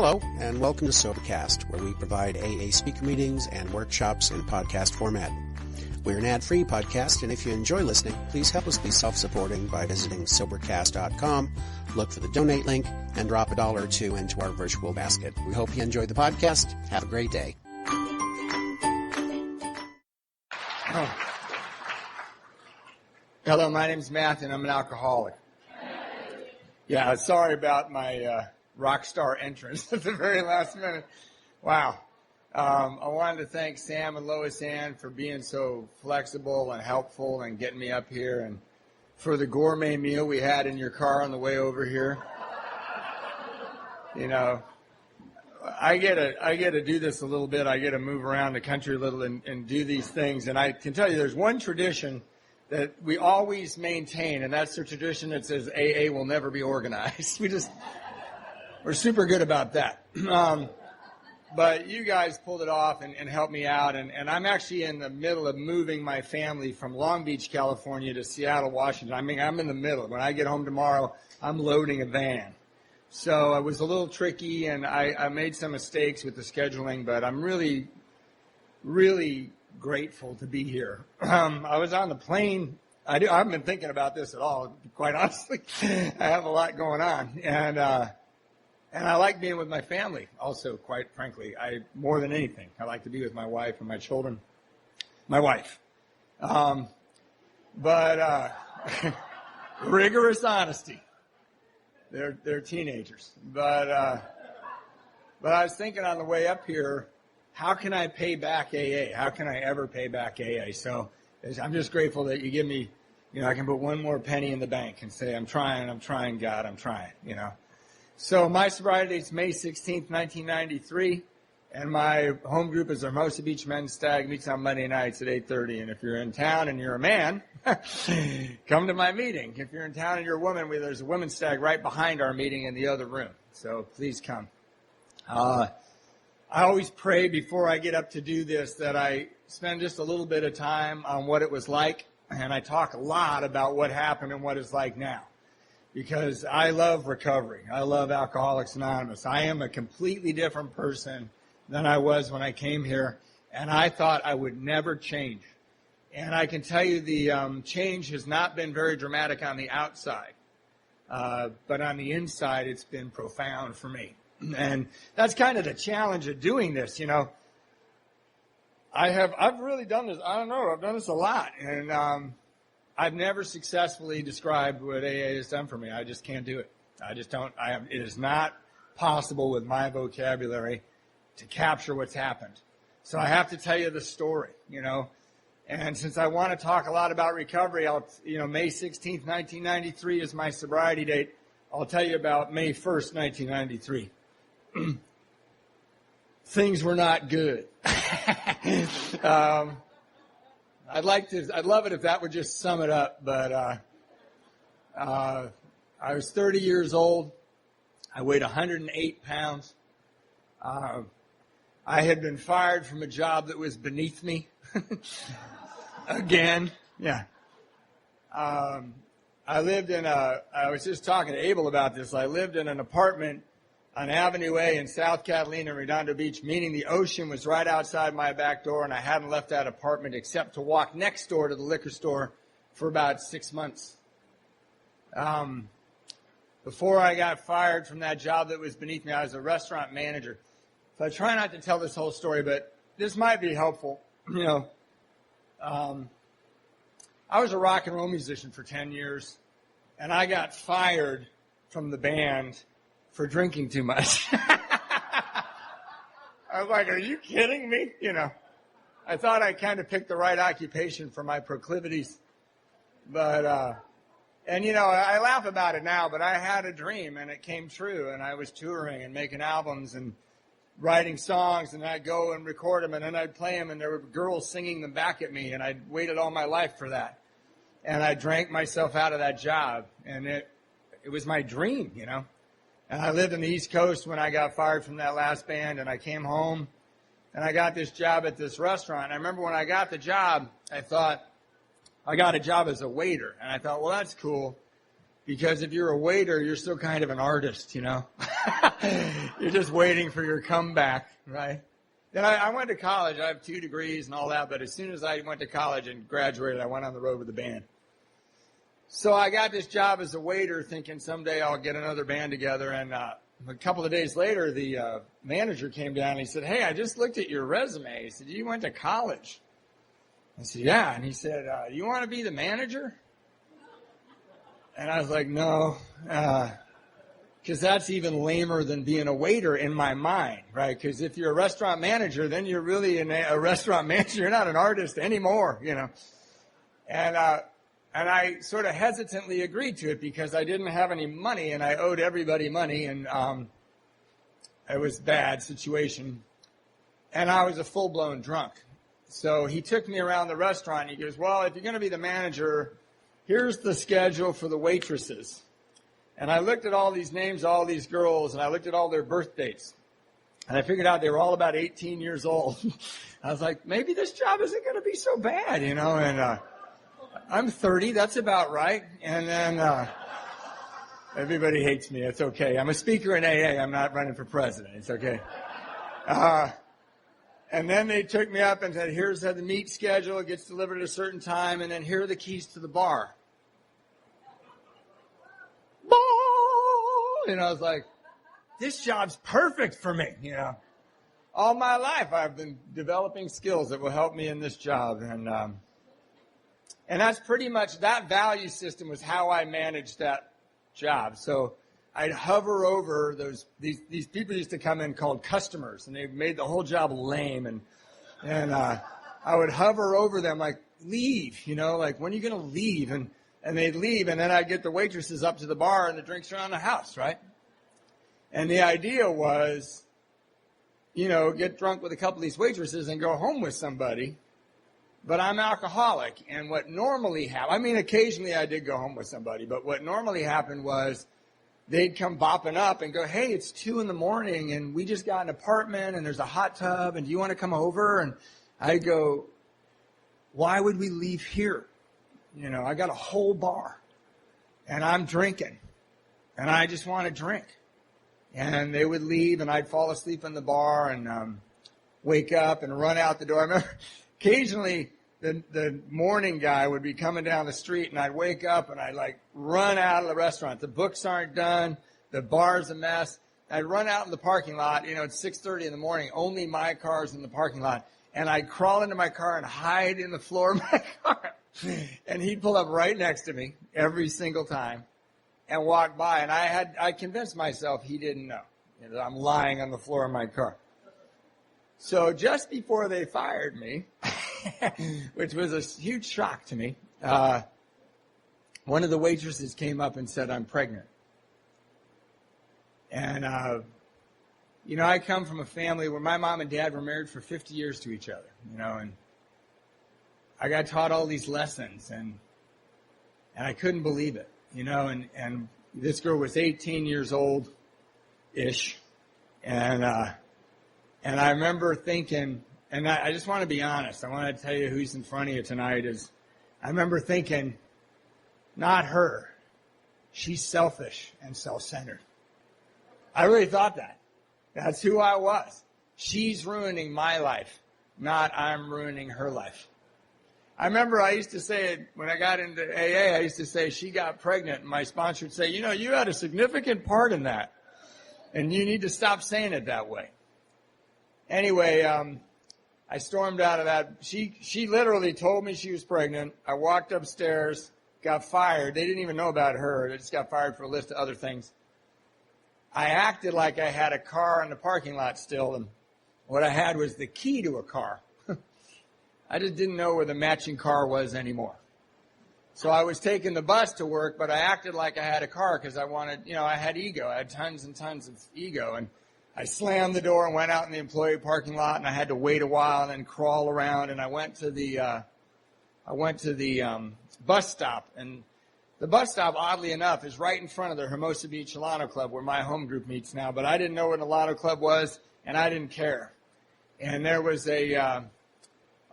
Hello, and welcome to SoberCast, where we provide AA speaker meetings and workshops in podcast format. We're an ad-free podcast, and if you enjoy listening, please help us be self-supporting by visiting Sobercast.com, look for the donate link, and drop $1 or $2 into our virtual basket. We hope you enjoyed the podcast. Have a great day. Hello, my name's Matt, and I'm an alcoholic. Yeah, sorry about my rock star entrance at the very last minute. Wow. I wanted to thank Sam and Lois Ann for being so flexible and helpful and getting me up here, and for the gourmet meal we had in your car on the way over here. You know, I get to do this a little bit. I get to move around the country a little and do these things. And I can tell you there's one tradition that we always maintain, and that's the tradition that says AA will never be organized. We're super good about that. But you guys pulled it off and helped me out. And I'm actually in the middle of moving my family from Long Beach, California to Seattle, Washington. I mean, I'm in the middle. When I get home tomorrow, I'm loading a van. So it was a little tricky, and I made some mistakes with the scheduling, but I'm really, really grateful to be here. I was on the plane. I haven't been thinking about this at all, quite honestly. I have a lot going on. And I like being with my family also, quite frankly. More than anything, I like to be with my wife and my children. My wife. But rigorous honesty. They're teenagers. But I was thinking on the way up here, how can I pay back AA? How can I ever pay back AA? So I'm just grateful that you give me, I can put one more penny in the bank and say, I'm trying, God, I'm trying, So my sobriety date's May 16th, 1993, and my home group is Hermosa Beach Men's Stag, meets on Monday nights at 8:30. And if you're in town and you're a man, come to my meeting. If you're in town and you're a woman, there's a women's stag right behind our meeting in the other room. So please come. I always pray before I get up to do this that I spend just a little bit of time on what it was like, and I talk a lot about what happened and what it's like now. Because I love recovery. I love Alcoholics Anonymous. I am a completely different person than I was when I came here, and I thought I would never change. And I can tell you the change has not been very dramatic on the outside, but on the inside it's been profound for me. And that's kind of the challenge of doing this, I've really done this. I don't know. I've done this a lot. And I've never successfully described what AA has done for me. I just can't do it. I just don't. It is not possible with my vocabulary to capture what's happened. So I have to tell you the story, And since I want to talk a lot about recovery, May 16th, 1993 is my sobriety date. I'll tell you about May 1st, 1993. Things were not good. I'd love it if that would just sum it up, but I was 30 years old. I weighed 108 pounds. I had been fired from a job that was beneath me. Again, yeah. I was just talking to Abel about this. I lived in an apartment on Avenue A in South Catalina, Redondo Beach, meaning the ocean was right outside my back door, and I hadn't left that apartment except to walk next door to the liquor store for about 6 months. Before I got fired from that job that was beneath me, I was a restaurant manager. So I try not to tell this whole story, but this might be helpful. I was a rock and roll musician for 10 years, and I got fired from the band for drinking too much. I was like, are you kidding me? I thought I kind of picked the right occupation for my proclivities. But, I laugh about it now, but I had a dream and it came true, and I was touring and making albums and writing songs, and I'd go and record them, and then I'd play them, and there were girls singing them back at me, and I'd waited all my life for that. And I drank myself out of that job, and it was my dream, And I lived on the East Coast when I got fired from that last band, and I came home, and I got this job at this restaurant. And I remember when I got the job, I thought, I got a job as a waiter, and I thought, well, that's cool, Because if you're a waiter, you're still kind of an artist, you know. You're just waiting for your comeback, right? Then I went to college. I have 2 degrees and all that, but as soon as I went to college and graduated, I went on the road with the band. So I got this job as a waiter thinking someday I'll get another band together. And a couple of days later, the manager came down and he said, "Hey, I just looked at your resume." He said, "You went to college." I said, "Yeah." And he said, "You want to be the manager?" And I was like, "No, because that's even lamer than being a waiter in my mind, right? Because if you're a restaurant manager, then you're really a restaurant manager. You're not an artist anymore, you know." And I sort of hesitantly agreed to it because I didn't have any money and I owed everybody money, and it was a bad situation. And I was a full-blown drunk. So he took me around the restaurant and he goes, "Well, if you're going to be the manager, here's the schedule for the waitresses." And I looked at all these names, all these girls, and I looked at all their birth dates. And I figured out they were all about 18 years old. I was like, maybe this job isn't going to be so bad, you know. And I'm 30, that's about right. And then everybody hates me. It's okay. I'm a speaker in AA. I'm not running for president. It's okay. And then they took me up and said, "Here's how the meat schedule. It gets delivered at a certain time. And then here are the keys to the bar." And I was like, this job's perfect for me, you know. All my life I've been developing skills that will help me in this job. And that's pretty much, that value system was how I managed that job. So I'd hover over these people used to come in called customers, and they made the whole job lame. And I would hover over them like, "Leave, you know, like, when are you going to leave?" And they'd leave, and then I'd get the waitresses up to the bar and the drinks around the house, right? And the idea was, you know, get drunk with a couple of these waitresses and go home with somebody. But I'm alcoholic, and what normally happened, I mean, occasionally I did go home with somebody, but what normally happened was they'd come bopping up and go, "Hey, it's 2 a.m, and we just got an apartment, and there's a hot tub, and do you want to come over?" And I'd go, "Why would we leave here? You know, I got a whole bar, and I'm drinking, and I just want to drink." And they would leave, and I'd fall asleep in the bar and wake up and run out the door. I remember occasionally the morning guy would be coming down the street, and I'd wake up, and I'd, like, run out of the restaurant. The books aren't done. The bar's a mess. I'd run out in the parking lot. You know, it's 6:30 in the morning. Only my car's in the parking lot. And I'd crawl into my car and hide in the floor of my car. And he'd pull up right next to me every single time and walk by. And I convinced myself he didn't know, that I'm lying on the floor of my car. So just before they fired me, which was a huge shock to me, one of the waitresses came up and said, "I'm pregnant." And, you know, I come from a family where my mom and dad were married for 50 years to each other, you know, and I got taught all these lessons, and I couldn't believe it, you know, and this girl was 18 years old-ish, and I remember thinking, and I just want to be honest, I want to tell you who's in front of you tonight is, I remember thinking, not her, she's selfish and self-centered. I really thought that. That's who I was. She's ruining my life, not I'm ruining her life. I remember I used to say it when I got into AA, I used to say she got pregnant, and my sponsor would say, "You know, you had a significant part in that, and you need to stop saying it that way." Anyway, I stormed out of that. She literally told me she was pregnant. I walked upstairs, got fired. They didn't even know about her. They just got fired for a list of other things. I acted like I had a car in the parking lot still, and what I had was the key to a car. I just didn't know where the matching car was anymore. So I was taking the bus to work, but I acted like I had a car because I wanted, you know, I had ego. I had tons and tons of ego. And I slammed the door and went out in the employee parking lot, and I had to wait a while and then crawl around. And I went to the bus stop. And the bus stop, oddly enough, is right in front of the Hermosa Beach Alano Club, where my home group meets now. But I didn't know what an Alano Club was, and I didn't care. And there was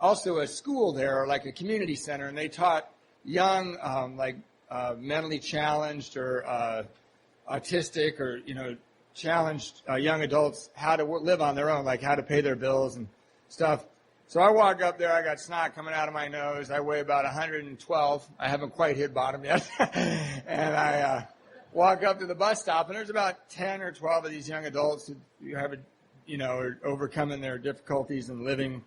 also a school there, like a community center, and they taught young, like mentally challenged or autistic or, challenged young adults how to live on their own, like how to pay their bills and stuff. So I walk up there, I got snot coming out of my nose. I weigh about 112. I haven't quite hit bottom yet. And I walk up to the bus stop, and there's about 10 or 12 of these young adults who have, are overcoming their difficulties and living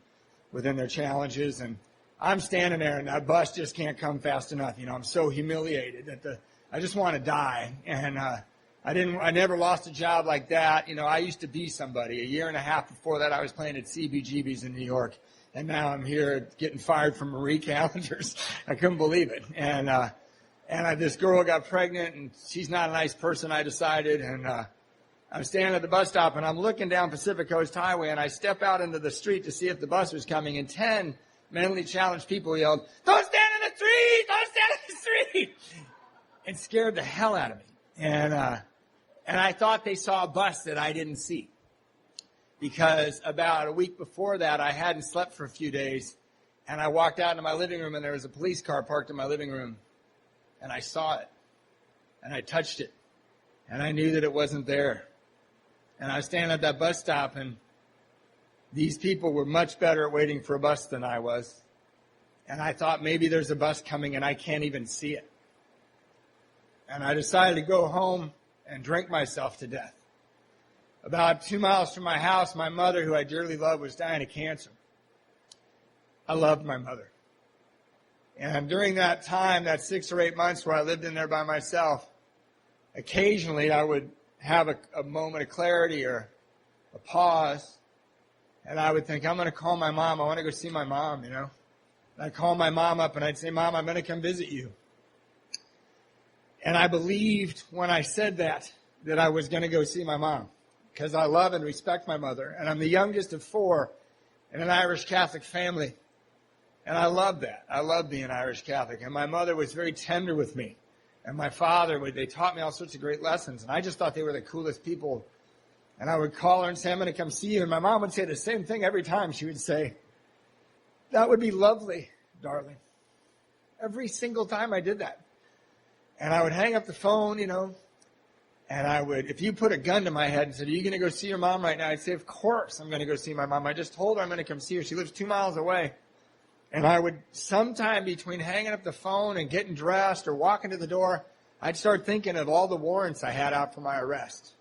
within their challenges. And I'm standing there, and that bus just can't come fast enough. I'm so humiliated that I just want to die. And I never lost a job like that. I used to be somebody. A year and a half before that, I was playing at CBGB's in New York. And now I'm here getting fired from Marie Callender's. I couldn't believe it. And this girl got pregnant, and she's not a nice person, I decided. And I'm standing at the bus stop, and I'm looking down Pacific Coast Highway, and I step out into the street to see if the bus was coming, and 10 mentally challenged people yelled, "Don't stand in the street! Don't stand in the street!" It scared the hell out of me. And I thought they saw a bus that I didn't see. Because about a week before that, I hadn't slept for a few days, and I walked out into my living room, and there was a police car parked in my living room, and I saw it, and I touched it, and I knew that it wasn't there. And I was standing at that bus stop, and these people were much better at waiting for a bus than I was, and I thought maybe there's a bus coming, and I can't even see it. And I decided to go home and drink myself to death. About 2 miles from my house, my mother, who I dearly loved, was dying of cancer. I loved my mother. And during that time, that 6 or 8 months where I lived in there by myself, occasionally I would have a moment of clarity or a pause, and I would think, I'm going to call my mom. I want to go see my mom, And I'd call my mom up, and I'd say, "Mom, I'm going to come visit you." And I believed when I said that I was going to go see my mom, because I love and respect my mother. And I'm the youngest of 4 in an Irish Catholic family. And I love that. I love being Irish Catholic. And my mother was very tender with me. And my father, they taught me all sorts of great lessons. And I just thought they were the coolest people. And I would call her and say, "I'm going to come see you." And my mom would say the same thing every time. She would say, "That would be lovely, darling." Every single time I did that. And I would hang up the phone, and I would, if you put a gun to my head and said, "Are you going to go see your mom right now?" I'd say, "Of course I'm going to go see my mom. I just told her I'm going to come see her. She lives 2 miles away." And I would, sometime between hanging up the phone and getting dressed or walking to the door, I'd start thinking of all the warrants I had out for my arrest.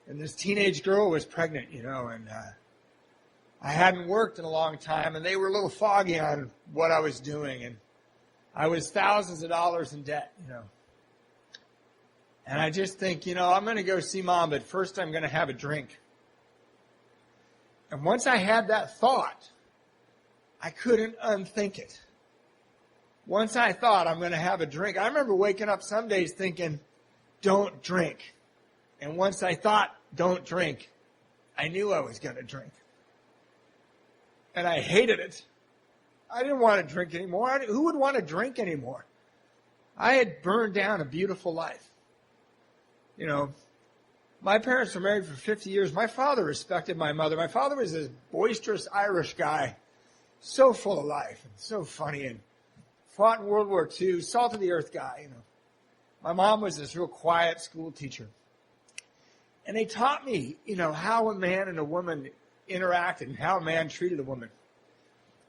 And this teenage girl was pregnant, and I hadn't worked in a long time, and they were a little foggy on what I was doing, and I was thousands of dollars in debt, And I just think, I'm going to go see Mom, but first I'm going to have a drink. And once I had that thought, I couldn't unthink it. Once I thought I'm going to have a drink, I remember waking up some days thinking, "Don't drink." And once I thought, "Don't drink," I knew I was going to drink. And I hated it. I didn't want to drink anymore. Who would want to drink anymore? I had burned down a beautiful life. My parents were married for 50 years. My father respected my mother. My father was this boisterous Irish guy, so full of life and so funny, and fought in World War II, salt of the earth guy. My mom was this real quiet school teacher. And they taught me, how a man and a woman interacted and how a man treated a woman.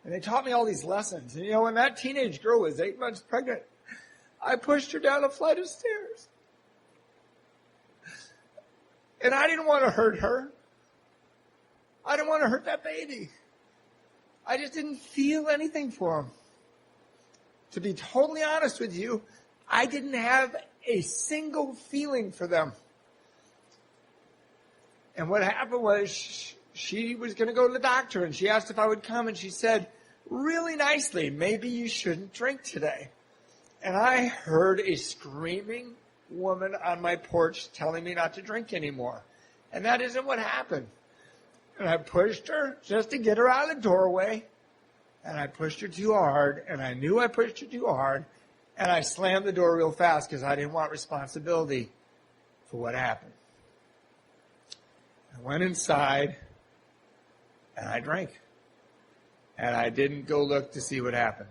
And they taught me all these lessons. And, when that teenage girl was 8 months pregnant, I pushed her down a flight of stairs. And I didn't want to hurt her. I didn't want to hurt that baby. I just didn't feel anything for him. To be totally honest with you, I didn't have a single feeling for them. And what happened was she was going to go to the doctor, and she asked if I would come, and she said, really nicely, "Maybe you shouldn't drink today." And I heard a screaming woman on my porch telling me not to drink anymore. And that isn't what happened. And I pushed her just to get her out of the doorway. And I pushed her too hard. And I knew I pushed her too hard. And I slammed the door real fast because I didn't want responsibility for what happened. I went inside and I drank. And I didn't go look to see what happened.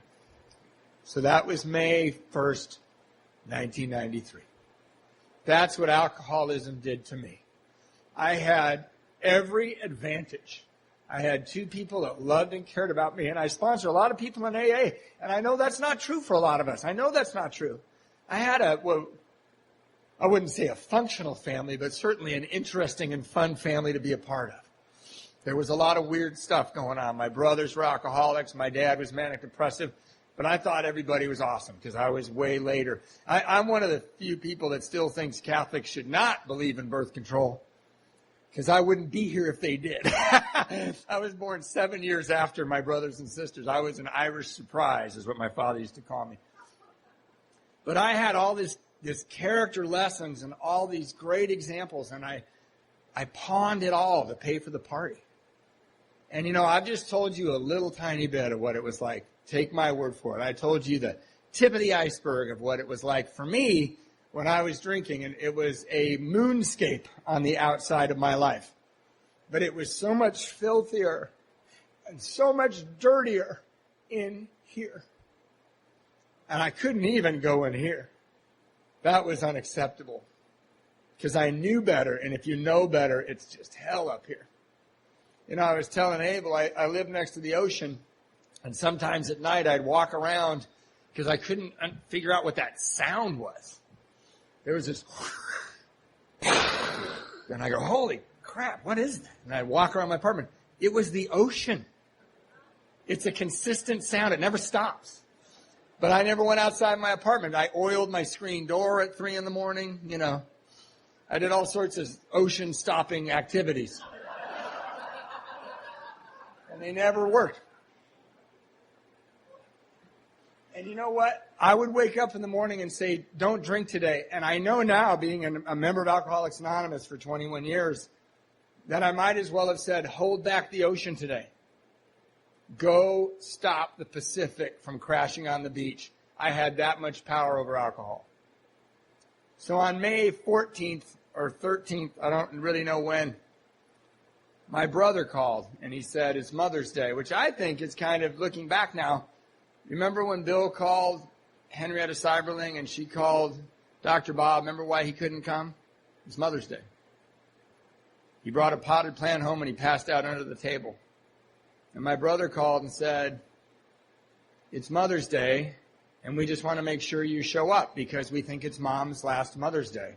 So that was May 1st, 1993. That's what alcoholism did to me. I had every advantage. I had two people that loved and cared about me, and I sponsor a lot of people in AA, and I know that's not true for a lot of us. I know that's not true. I had I wouldn't say a functional family, but certainly an interesting and fun family to be a part of. There was a lot of weird stuff going on. My brothers were alcoholics. My dad was manic depressive. But I thought everybody was awesome because I was way later. I'm one of the few people that still thinks Catholics should not believe in birth control because I wouldn't be here if they did. I was born 7 years after my brothers and sisters. I was an Irish surprise is what my father used to call me. But I had all this character lessons and all these great examples, and I pawned it all to pay for the party. And, I've just told you a little tiny bit of what it was like. Take my word for it. I told you the tip of the iceberg of what it was like for me when I was drinking, and it was a moonscape on the outside of my life. But it was so much filthier and so much dirtier in here. And I couldn't even go in here. That was unacceptable because I knew better, and if you know better, it's just hell up here. I was telling Abel, I live next to the ocean, and sometimes at night I'd walk around because I couldn't figure out what that sound was. There was this, and I go, holy crap, what is that? And I'd walk around my apartment. It was the ocean. It's a consistent sound. It never stops. But I never went outside my apartment. I oiled my screen door at 3 a.m, I did all sorts of ocean stopping activities. And they never worked. And you know what? I would wake up in the morning and say, don't drink today. And I know now, being a member of Alcoholics Anonymous for 21 years, that I might as well have said, hold back the ocean today. Go stop the Pacific from crashing on the beach. I had that much power over alcohol. So on May 14th or 13th, I don't really know when, my brother called, and he said it's Mother's Day, which I think is kind of, looking back now, remember when Bill called Henrietta Seiberling and she called Dr. Bob? Remember why he couldn't come? It's Mother's Day. He brought a potted plant home and he passed out under the table. And my brother called and said, it's Mother's Day, and we just want to make sure you show up because we think it's Mom's last Mother's Day.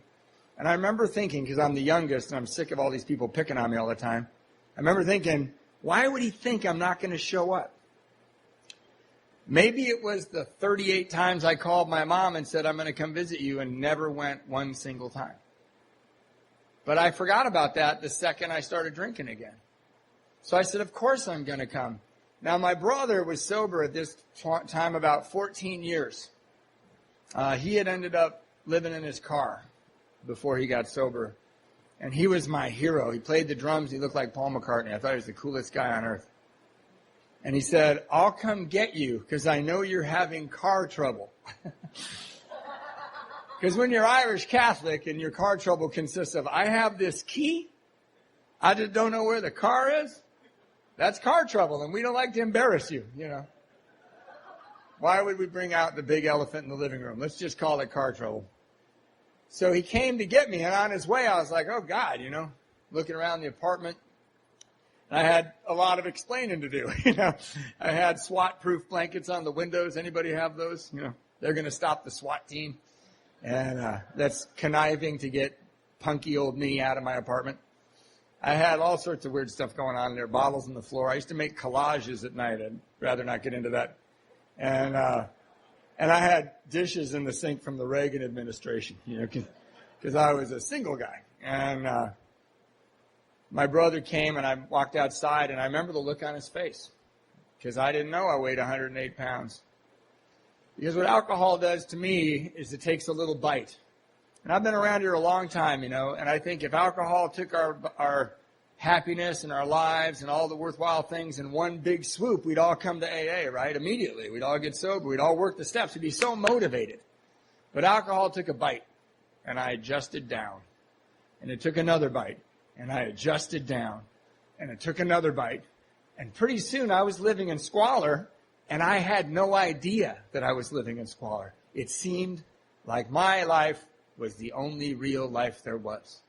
And I remember thinking, because I'm the youngest and I'm sick of all these people picking on me all the time, I remember thinking, why would he think I'm not going to show up? Maybe it was the 38 times I called my mom and said, I'm going to come visit you, and never went one single time. But I forgot about that the second I started drinking again. So I said, of course I'm going to come. Now, my brother was sober at this time about 14 years. He had ended up living in his car before he got sober. And he was my hero. He played the drums. He looked like Paul McCartney. I thought he was the coolest guy on earth. And he said, I'll come get you because I know you're having car trouble. Because when you're Irish Catholic and your car trouble consists of, I have this key, I just don't know where the car is, that's car trouble, and we don't like to embarrass you, Why would we bring out the big elephant in the living room? Let's just call it car trouble. So he came to get me, and on his way I was like, oh God, looking around the apartment. And I had a lot of explaining to do, I had SWAT-proof blankets on the windows. Anybody have those? They're going to stop the SWAT team. And that's conniving to get punky old me out of my apartment. I had all sorts of weird stuff going on there, bottles on the floor. I used to make collages at night. I'd rather not get into that. And I had dishes in the sink from the Reagan administration, because I was a single guy. And my brother came, and I walked outside, and I remember the look on his face, because I didn't know I weighed 108 pounds. Because what alcohol does to me is it takes a little bite. And I've been around here a long time, and I think if alcohol took our happiness and our lives and all the worthwhile things in one big swoop, we'd all come to AA, right? Immediately. We'd all get sober. We'd all work the steps. We'd be so motivated. But alcohol took a bite, and I adjusted down. And it took another bite, and I adjusted down. And it took another bite. And pretty soon I was living in squalor, and I had no idea that I was living in squalor. It seemed like my life was the only real life there was.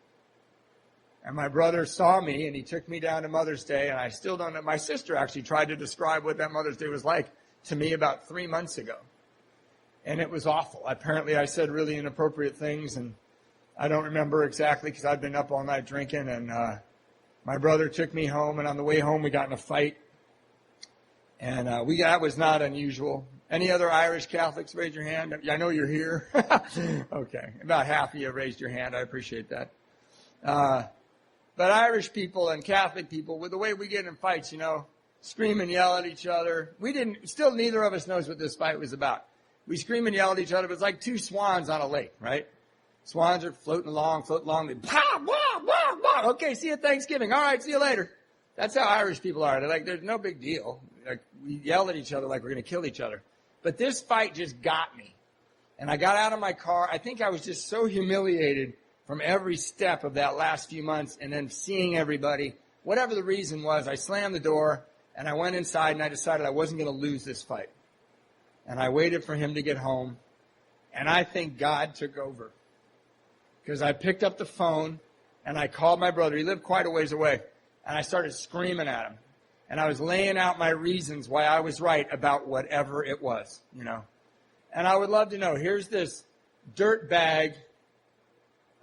And my brother saw me, and he took me down to Mother's Day, and I still don't know. My sister actually tried to describe what that Mother's Day was like to me about 3 months ago. And it was awful. Apparently, I said really inappropriate things, and I don't remember exactly because I'd been up all night drinking. And my brother took me home, and on the way home, we got in a fight. And that was not unusual. Any other Irish Catholics, raise your hand. I know you're here. Okay. About half of you raised your hand. I appreciate that. But Irish people and Catholic people, with the way we get in fights, scream and yell at each other. Still neither of us knows what this fight was about. We scream and yell at each other. It's like two swans on a lake, right? Swans are floating along. They, blah, blah, blah, blah. Okay, see you at Thanksgiving. All right, see you later. That's how Irish people are. They're like, there's no big deal. Like, we yell at each other like we're going to kill each other. But this fight just got me. And I got out of my car. I think I was just so humiliated from every step of that last few months, and then seeing everybody. Whatever the reason was, I slammed the door, and I went inside, and I decided I wasn't going to lose this fight. And I waited for him to get home, and I think God took over. Because I picked up the phone, and I called my brother. He lived quite a ways away, and I started screaming at him. And I was laying out my reasons why I was right about whatever it was, And I would love to know, here's this dirt bag.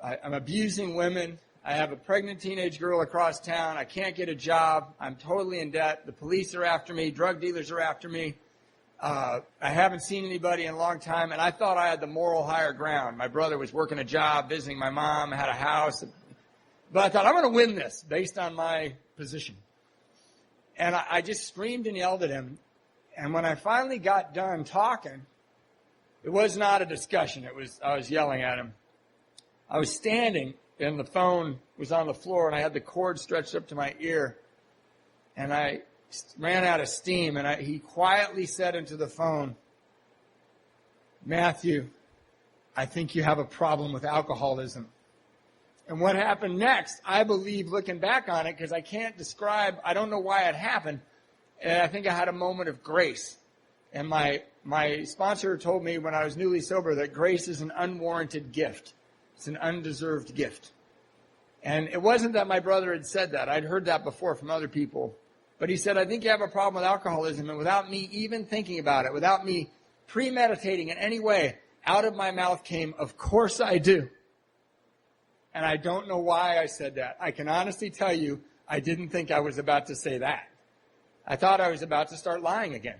I'm abusing women. I have a pregnant teenage girl across town. I can't get a job. I'm totally in debt. The police are after me. Drug dealers are after me. I haven't seen anybody in a long time, and I thought I had the moral higher ground. My brother was working a job, visiting my mom, had a house. But I thought, I'm going to win this based on my position. And I just screamed and yelled at him. And when I finally got done talking, it was not a discussion. I was yelling at him. I was standing, and the phone was on the floor, and I had the cord stretched up to my ear. And I ran out of steam, and he quietly said into the phone, Matthew, I think you have a problem with alcoholism. And what happened next, I believe, looking back on it, because I can't describe, I don't know why it happened, and I think I had a moment of grace. And my sponsor told me when I was newly sober that grace is an unwarranted gift. It's an undeserved gift. And it wasn't that my brother had said that. I'd heard that before from other people. But he said, I think you have a problem with alcoholism. And without me even thinking about it, without me premeditating in any way, out of my mouth came, of course I do. And I don't know why I said that. I can honestly tell you, I didn't think I was about to say that. I thought I was about to start lying again.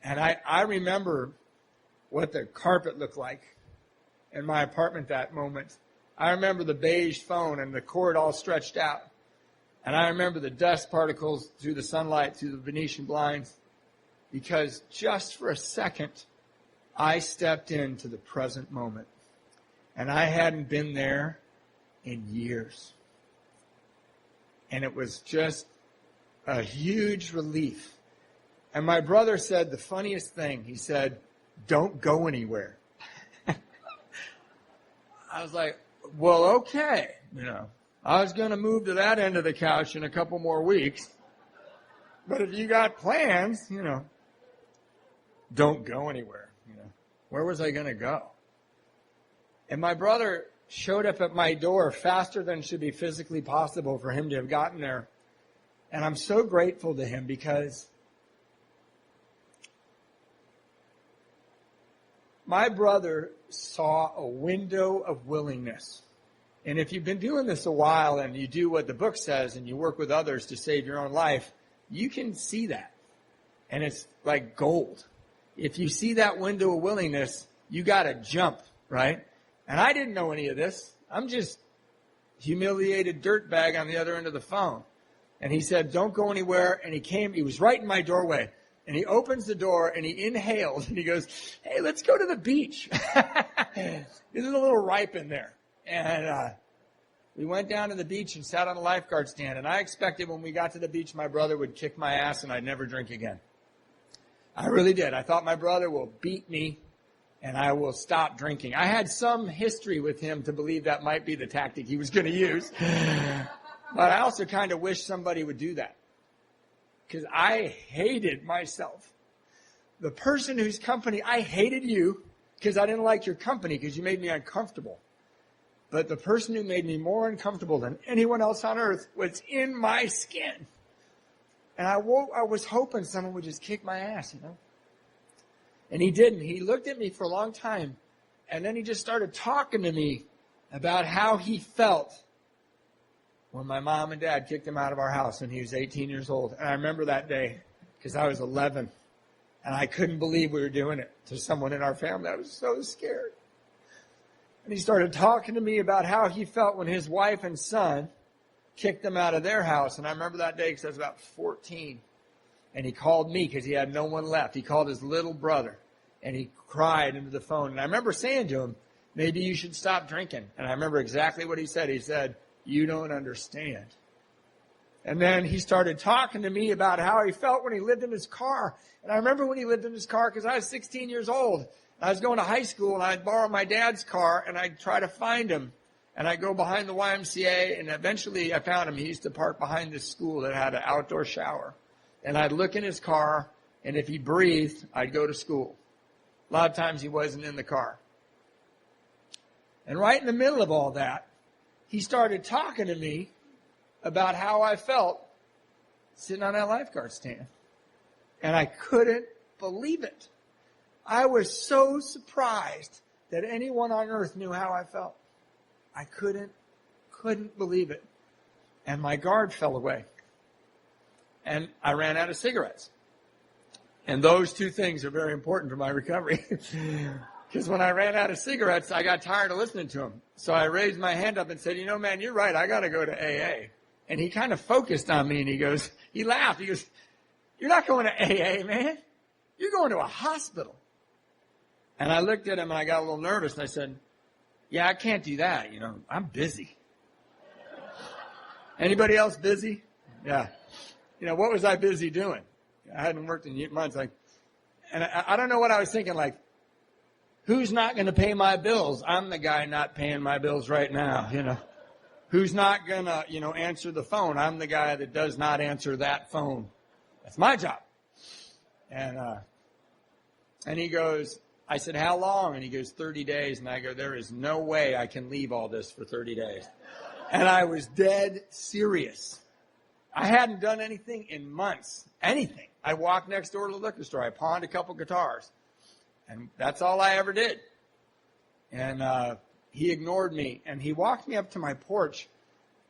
And I remember what the carpet looked like in my apartment that moment. I remember the beige phone and the cord all stretched out. And I remember the dust particles through the sunlight, through the Venetian blinds. Because just for a second, I stepped into the present moment. And I hadn't been there in years. And it was just a huge relief. And my brother said the funniest thing. He said, don't go anywhere. I was like, well, okay. I was going to move to that end of the couch in a couple more weeks. But if you got plans, don't go anywhere. Where was I going to go? And my brother showed up at my door faster than should be physically possible for him to have gotten there. And I'm so grateful to him because my brother saw a window of willingness. And if you've been doing this a while and you do what the book says and you work with others to save your own life, you can see that. And it's like gold. If you see that window of willingness, you got to jump, right? And I didn't know any of this. I'm just humiliated dirtbag on the other end of the phone. And he said, don't go anywhere. And he was right in my doorway. And he opens the door and he inhaled and he goes, hey, let's go to the beach. This is a little ripe in there. And we went down to the beach and sat on a lifeguard stand. And I expected when we got to the beach, my brother would kick my ass and I'd never drink again. I really did. I thought my brother will beat me and I will stop drinking. I had some history with him to believe that might be the tactic he was going to use. But I also kind of wish somebody would do that. Because I hated myself. The person whose company, I hated you, because I didn't like your company because you made me uncomfortable. But the person who made me more uncomfortable than anyone else on earth was in my skin. And I was hoping someone would just kick my ass, And he didn't. He looked at me for a long time, and then he just started talking to me about how he felt when my mom and dad kicked him out of our house when he was 18 years old. And I remember that day because I was 11, and I couldn't believe we were doing it to someone in our family. I was so scared. And he started talking to me about how he felt when his wife and son kicked him out of their house. And I remember that day because I was about 14. And he called me because he had no one left. He called his little brother, and he cried into the phone. And I remember saying to him, maybe you should stop drinking. And I remember exactly what he said. He said, you don't understand. And then he started talking to me about how he felt when he lived in his car. And I remember when he lived in his car because I was 16 years old. I was going to high school, and I'd borrow my dad's car, and I'd try to find him. And I'd go behind the YMCA, and eventually I found him. He used to park behind this school that had an outdoor shower. And I'd look in his car, and if he breathed, I'd go to school. A lot of times he wasn't in the car. And right in the middle of all that, he started talking to me about how I felt sitting on that lifeguard stand. And I couldn't believe it. I was so surprised that anyone on earth knew how I felt. I couldn't believe it. And my guard fell away. And I ran out of cigarettes. And those two things are very important for my recovery. Because when I ran out of cigarettes, I got tired of listening to him. So I raised my hand up and said, man, you're right. I got to go to AA. And he kind of focused on me, and he laughed. He goes, you're not going to AA, man. You're going to a hospital. And I looked at him, and I got a little nervous, and I said, yeah, I can't do that. I'm busy. Anybody else busy? Yeah. What was I busy doing? I hadn't worked in months. And I don't know what I was thinking, who's not going to pay my bills? I'm the guy not paying my bills right now, Who's not going to, answer the phone? I'm the guy that does not answer that phone. That's my job. And he goes, I said, how long? And he goes, 30 days. And I go, there is no way I can leave all this for 30 days. And I was dead serious. I hadn't done anything in months. Anything. I walked next door to the liquor store. I pawned a couple guitars. And that's all I ever did. And he ignored me. And he walked me up to my porch.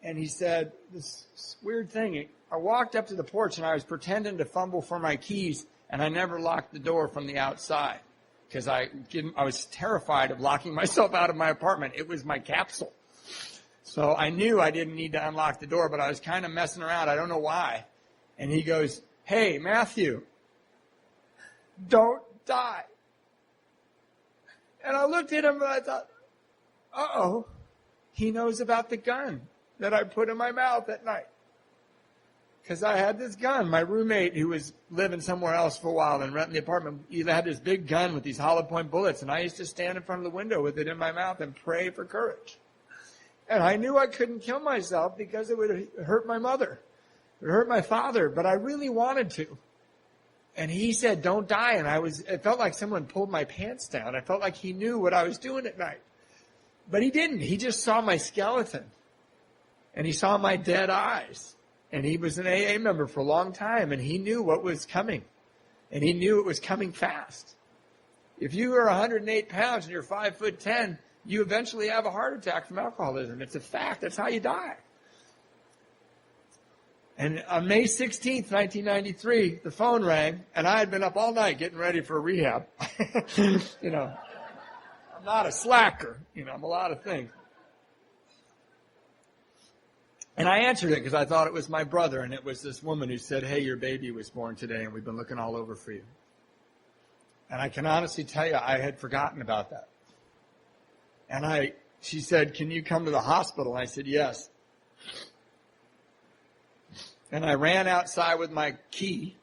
And he said this weird thing. I walked up to the porch, and I was pretending to fumble for my keys. And I never locked the door from the outside. Because I was terrified of locking myself out of my apartment. It was my capsule. So I knew I didn't need to unlock the door, but I was kind of messing around. I don't know why. And he goes, hey, Matthew, don't die. And I looked at him, and I thought, uh-oh, he knows about the gun that I put in my mouth at night. Because I had this gun. My roommate, who was living somewhere else for a while and renting the apartment, he had this big gun with these hollow point bullets, and I used to stand in front of the window with it in my mouth and pray for courage. And I knew I couldn't kill myself because it would hurt my mother. It would hurt my father, but I really wanted to. And he said, don't die. And it felt like someone pulled my pants down. I felt like he knew what I was doing at night. But he didn't. He just saw my skeleton. And he saw my dead eyes. And he was an AA member for a long time, and he knew what was coming. And he knew it was coming fast. If you are 108 pounds and you're 5'10", you eventually have a heart attack from alcoholism. It's a fact. That's how you die. And on May 16th, 1993, the phone rang, and I had been up all night getting ready for rehab. I'm not a slacker. I'm a lot of things. And I answered it because I thought it was my brother, and it was this woman who said, hey, your baby was born today, and we've been looking all over for you. And I can honestly tell you, I had forgotten about that. And she said, can you come to the hospital? And I said, yes. And I ran outside with my key.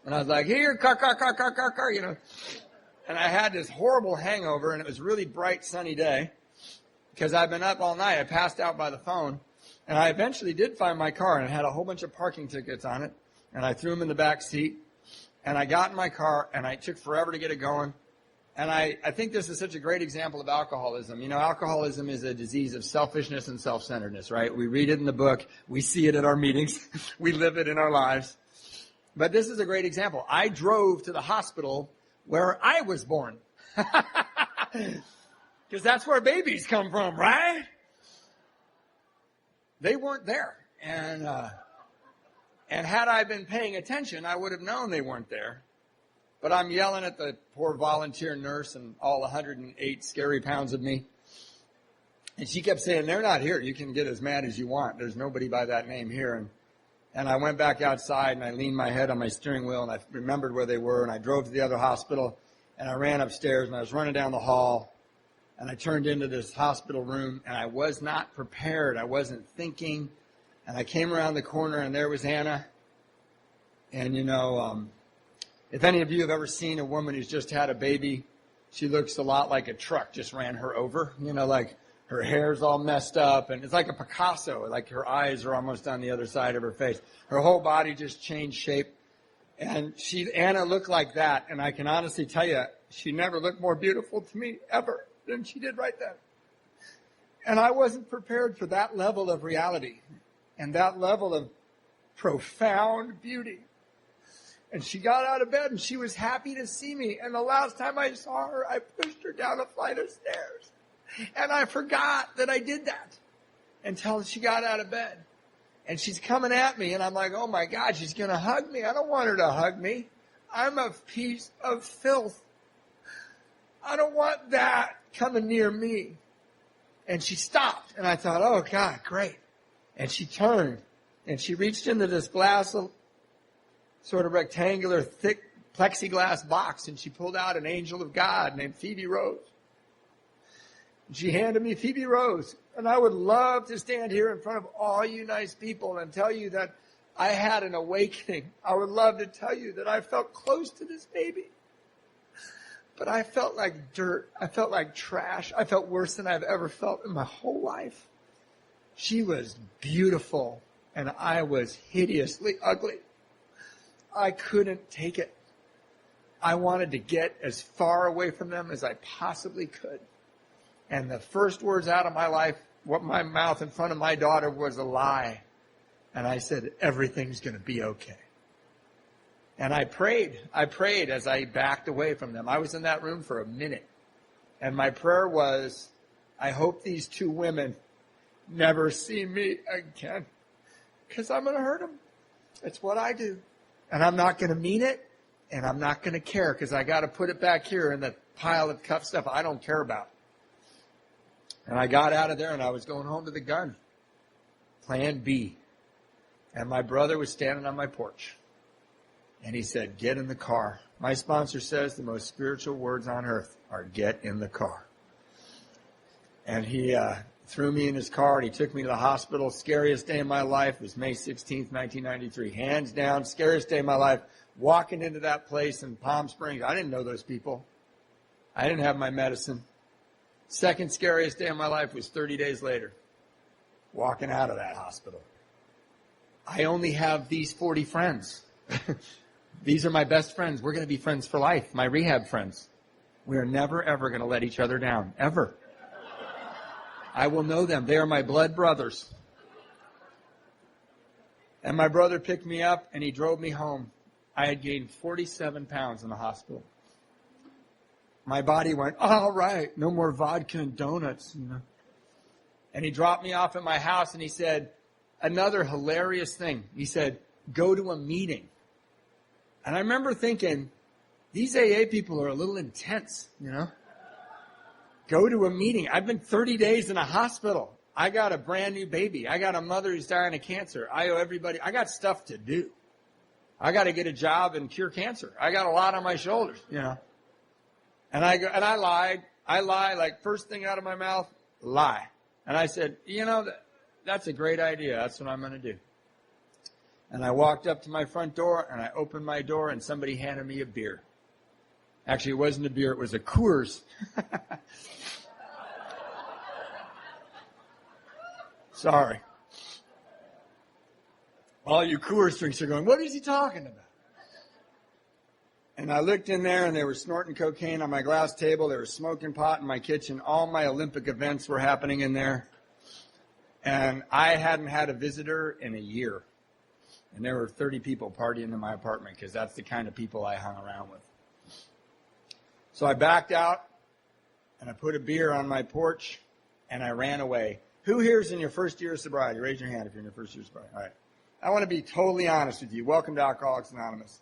And I was like, here, car. And I had this horrible hangover, and it was a really bright, sunny day. Because I'd been up all night. I passed out by the phone. And I eventually did find my car, and it had a whole bunch of parking tickets on it. And I threw them in the back seat. And I got in my car, and I took forever to get it going. And I think this is such a great example of alcoholism. You know, alcoholism is a disease of selfishness and self-centeredness, right? We read it in the book. We see it at our meetings. We live it in our lives. But this is a great example. I drove to the hospital where I was born. Because that's where babies come from, right? They weren't there. And had I been paying attention, I would have known they weren't there. But I'm yelling at the poor volunteer nurse and all 108 scary pounds of me. And she kept saying, they're not here. You can get as mad as you want. There's nobody by that name here. And I went back outside and I leaned my head on my steering wheel and I remembered where they were. And I drove to the other hospital and I ran upstairs and I was running down the hall. And I turned into this hospital room and I was not prepared. I wasn't thinking. And I came around the corner and there was Anna. And, you know, if any of you have ever seen a woman who's just had a baby, she looks a lot like a truck just ran her over. You know, like her hair's all messed up. And it's like a Picasso. Like her eyes are almost on the other side of her face. Her whole body just changed shape. And Anna looked like that. And I can honestly tell you, she never looked more beautiful to me ever than she did right then. And I wasn't prepared for that level of reality and that level of profound beauty. And she got out of bed and she was happy to see me. And the last time I saw her, I pushed her down a flight of stairs. And I forgot that I did that until she got out of bed. And she's coming at me and I'm like, oh my God, she's going to hug me. I don't want her to hug me. I'm a piece of filth. I don't want that coming near me. And she stopped and I thought, oh God, great. And she turned and she reached into this glass sort of rectangular, thick plexiglass box, and she pulled out an angel of God named Phoebe Rose. And she handed me Phoebe Rose, and I would love to stand here in front of all you nice people and tell you that I had an awakening. I would love to tell you that I felt close to this baby. But I felt like dirt. I felt like trash. I felt worse than I've ever felt in my whole life. She was beautiful, and I was hideously ugly. I couldn't take it. I wanted to get as far away from them as I possibly could. And the first words out of my life, what my mouth in front of my daughter, was a lie. And I said, everything's going to be okay. And I prayed as I backed away from them. I was in that room for a minute. And my prayer was, I hope these two women never see me again. Because I'm going to hurt them. It's what I do. And I'm not going to mean it, and I'm not going to care, because I got to put it back here in the pile of tough stuff I don't care about. And I got out of there, and I was going home to the gun. Plan B. And my brother was standing on my porch. And he said, get in the car. My sponsor says the most spiritual words on earth are get in the car. And he threw me in his car, and he took me to the hospital. Scariest day of my life was May 16th, 1993. Hands down, scariest day of my life. Walking into that place in Palm Springs. I didn't know those people. I didn't have my medicine. Second scariest day of my life was 30 days later. Walking out of that hospital. I only have these 40 friends. These are my best friends. We're going to be friends for life. My rehab friends. We are never, ever going to let each other down. Ever. I will know them. They are my blood brothers. And my brother picked me up and he drove me home. I had gained 47 pounds in the hospital. My body went, all right, no more vodka and donuts. You know. And he dropped me off at my house and he said, another hilarious thing. He said, go to a meeting. And I remember thinking, these AA people are a little intense, you know. Go to a meeting. I've been 30 days in a hospital. I got a brand new baby. I got a mother who's dying of cancer. I owe everybody. I got stuff to do. I got to get a job and cure cancer. I got a lot on my shoulders, you know. And I lied. I lie, like first thing out of my mouth, lie. And I said, you know, that's a great idea. That's what I'm going to do. And I walked up to my front door and I opened my door and somebody handed me a beer. Actually, it wasn't a beer. It was a Coors. Sorry. All you Coors drinks are going, what is he talking about? And I looked in there, and they were snorting cocaine on my glass table. They were smoking pot in my kitchen. All my Olympic events were happening in there. And I hadn't had a visitor in a year. And there were 30 people partying in my apartment because that's the kind of people I hung around with. So I backed out, and I put a beer on my porch, and I ran away. Who here is in your first year of sobriety? Raise your hand if you're in your first year of sobriety. All right. I want to be totally honest with you. Welcome to Alcoholics Anonymous.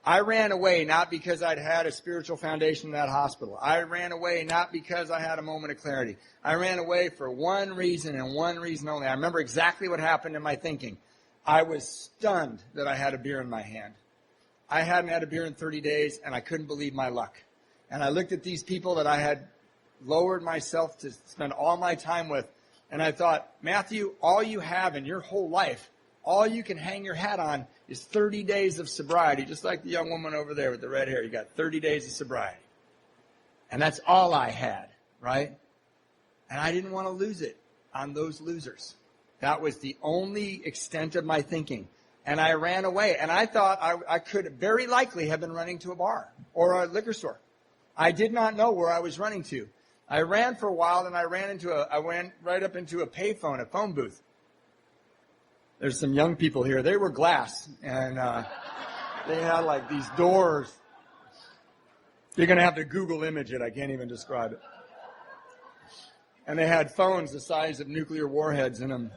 I ran away not because I'd had a spiritual foundation in that hospital. I ran away not because I had a moment of clarity. I ran away for one reason and one reason only. I remember exactly what happened in my thinking. I was stunned that I had a beer in my hand. I hadn't had a beer in 30 days, and I couldn't believe my luck. And I looked at these people that I had lowered myself to spend all my time with, and I thought, Matthew, all you have in your whole life, all you can hang your hat on is 30 days of sobriety, just like the young woman over there with the red hair. You got 30 days of sobriety. And that's all I had, right? And I didn't want to lose it on those losers. That was the only extent of my thinking. And I ran away. And I thought I could very likely have been running to a bar or a liquor store. I did not know where I was running to. I ran for a while, and I went right up into a payphone, a phone booth. There's some young people here. They were glass, and they had like these doors. You're going to have to Google image it. I can't even describe it. And they had phones the size of nuclear warheads in them.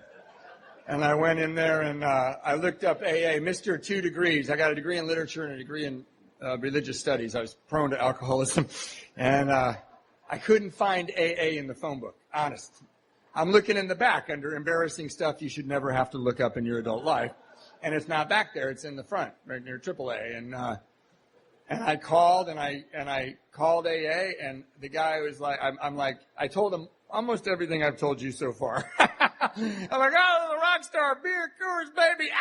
And I went in there, and I looked up AA, Mr. 2 degrees. I got a degree in literature and a degree in religious studies. I was prone to alcoholism. And I couldn't find AA in the phone book, honest. I'm looking in the back under embarrassing stuff you should never have to look up in your adult life. And it's not back there. It's in the front, right near AAA. And I called, and I called AA, and the guy was like, I told him almost everything I've told you so far. I'm like, oh, the rock star, beer, Coors, baby,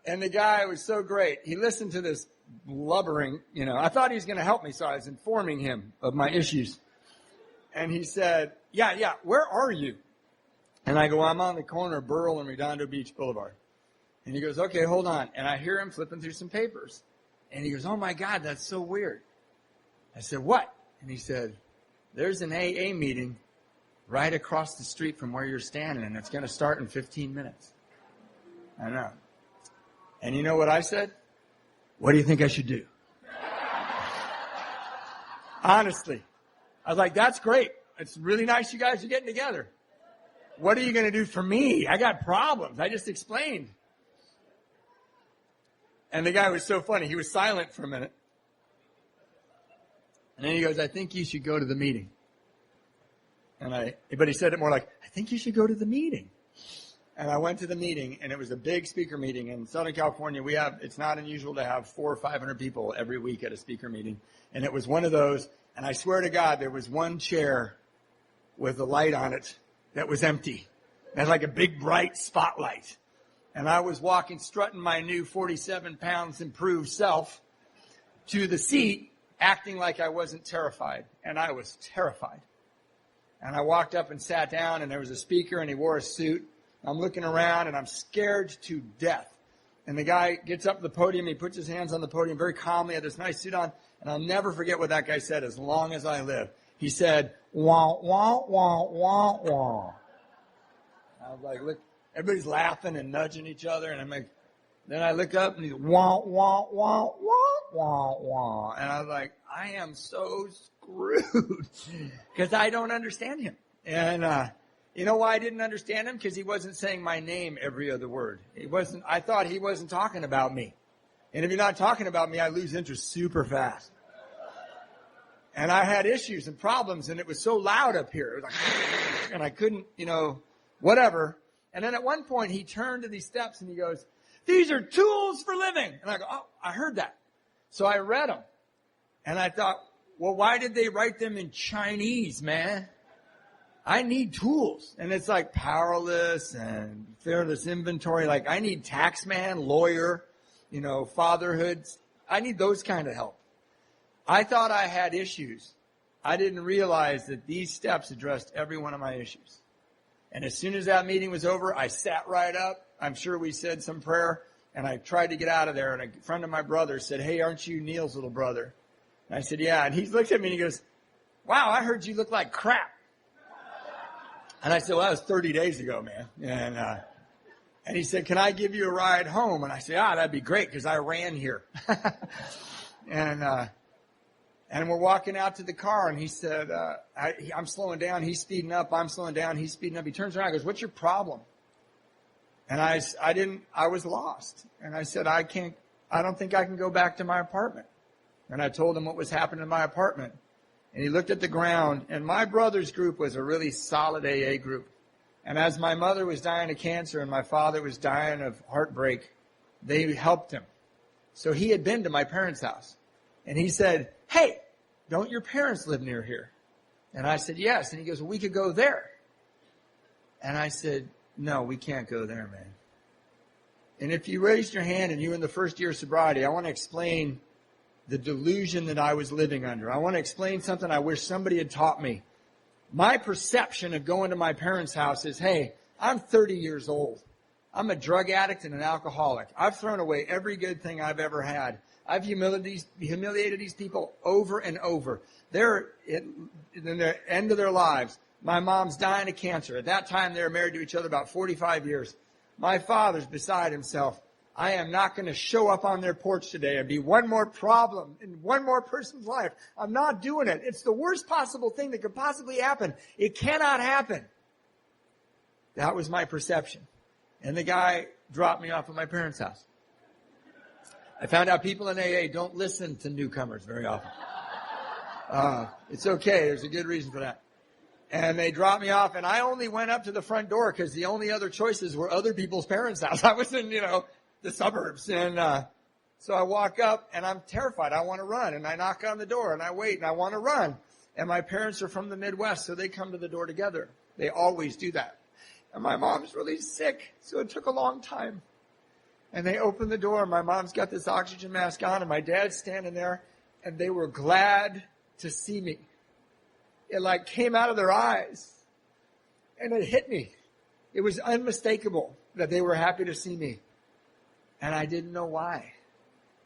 and the guy was so great. He listened to this blubbering, I thought he was going to help me, so I was informing him of my issues. And he said, yeah, where are you? And I go, I'm on the corner of Burl and Redondo Beach Boulevard. And he goes, okay, hold on. And I hear him flipping through some papers. And he goes, oh my God, that's so weird. I said, what? And he said, there's an AA meeting right across the street from where you're standing, and it's going to start in 15 minutes. I know. And you know what I said? What do you think I should do? Honestly. I was like, that's great. It's really nice you guys are getting together. What are you going to do for me? I got problems. I just explained. And the guy was so funny. He was silent for a minute. And then he goes, I think you should go to the meeting. But he said it more like, I think you should go to the meeting. And I went to the meeting, and it was a big speaker meeting. In Southern California, it's not unusual to have 400 or 500 people every week at a speaker meeting. And it was one of those, and I swear to God, there was one chair with a light on it that was empty. It had like a big, bright spotlight. And I was walking, strutting my new 47 pounds improved self to the seat, acting like I wasn't terrified. And I was terrified. And I walked up and sat down, and there was a speaker, and he wore a suit. I'm looking around, and I'm scared to death. And the guy gets up to the podium. He puts his hands on the podium very calmly, had this nice suit on. And I'll never forget what that guy said as long as I live. He said, wah, wah, wah, wah, wah. I was like, look, everybody's laughing and nudging each other. And I'm like, then I look up, and he's wah, wah, wah, wah, wah, wah. And I was like, I am so screwed because I don't understand him. And, you know why I didn't understand him? Because he wasn't saying my name every other word. I thought he wasn't talking about me. And if you're not talking about me, I lose interest super fast. And I had issues and problems, and it was so loud up here. It was like, and I couldn't, whatever. And then at one point, he turned to these steps, and he goes, these are tools for living. And I go, oh, I heard that. So I read them. And I thought, well, why did they write them in Chinese, man? I need tools. And it's like powerless and fearless inventory. Like I need taxman, lawyer, fatherhood. I need those kind of help. I thought I had issues. I didn't realize that these steps addressed every one of my issues. And as soon as that meeting was over, I sat right up I'm sure we said some prayer, and I tried to get out of there, and a friend of my brother said, "Hey, aren't you Neil's little brother?" And I said, "Yeah." And he looked at me and he goes, "Wow, I heard you look like crap." And I said, "Well, that was 30 days ago, man." And he said, "Can I give you a ride home?" And I said, "That'd be great, because I ran here." And we're walking out to the car, and he said, I'm slowing down, he's speeding up, I'm slowing down, he's speeding up. He turns around and goes, "What's your problem?" And I was lost. And I said, I don't think I can go back to my apartment. And I told him what was happening in my apartment. And he looked at the ground, and my brother's group was a really solid AA group. And as my mother was dying of cancer and my father was dying of heartbreak, they helped him. So he had been to my parents' house. And he said, "Hey, don't your parents live near here?" And I said, "Yes." And he goes, "Well, we could go there." And I said, "No, we can't go there, man." And if you raised your hand and you were in the first year of sobriety, I want to explain the delusion that I was living under. I want to explain something I wish somebody had taught me. My perception of going to my parents' house is, hey, I'm 30 years old. I'm a drug addict and an alcoholic. I've thrown away every good thing I've ever had. I've humiliated these people over and over. They're in the end of their lives. My mom's dying of cancer. At that time, they were married to each other about 45 years. My father's beside himself. I am not going to show up on their porch today and be one more problem in one more person's life. I'm not doing it. It's the worst possible thing that could possibly happen. It cannot happen. That was my perception. And the guy dropped me off at my parents' house. I found out people in AA don't listen to newcomers very often. It's okay. There's a good reason for that. And they dropped me off, and I only went up to the front door because the only other choices were other people's parents' house. I was in, the suburbs. And so I walk up, and I'm terrified. I want to run. And I knock on the door, and I wait, and I want to run. And my parents are from the Midwest, so they come to the door together. They always do that. And my mom's really sick, so it took a long time. And they open the door, and my mom's got this oxygen mask on, and my dad's standing there, and they were glad to see me. It came out of their eyes, and it hit me. It was unmistakable that they were happy to see me. And I didn't know why.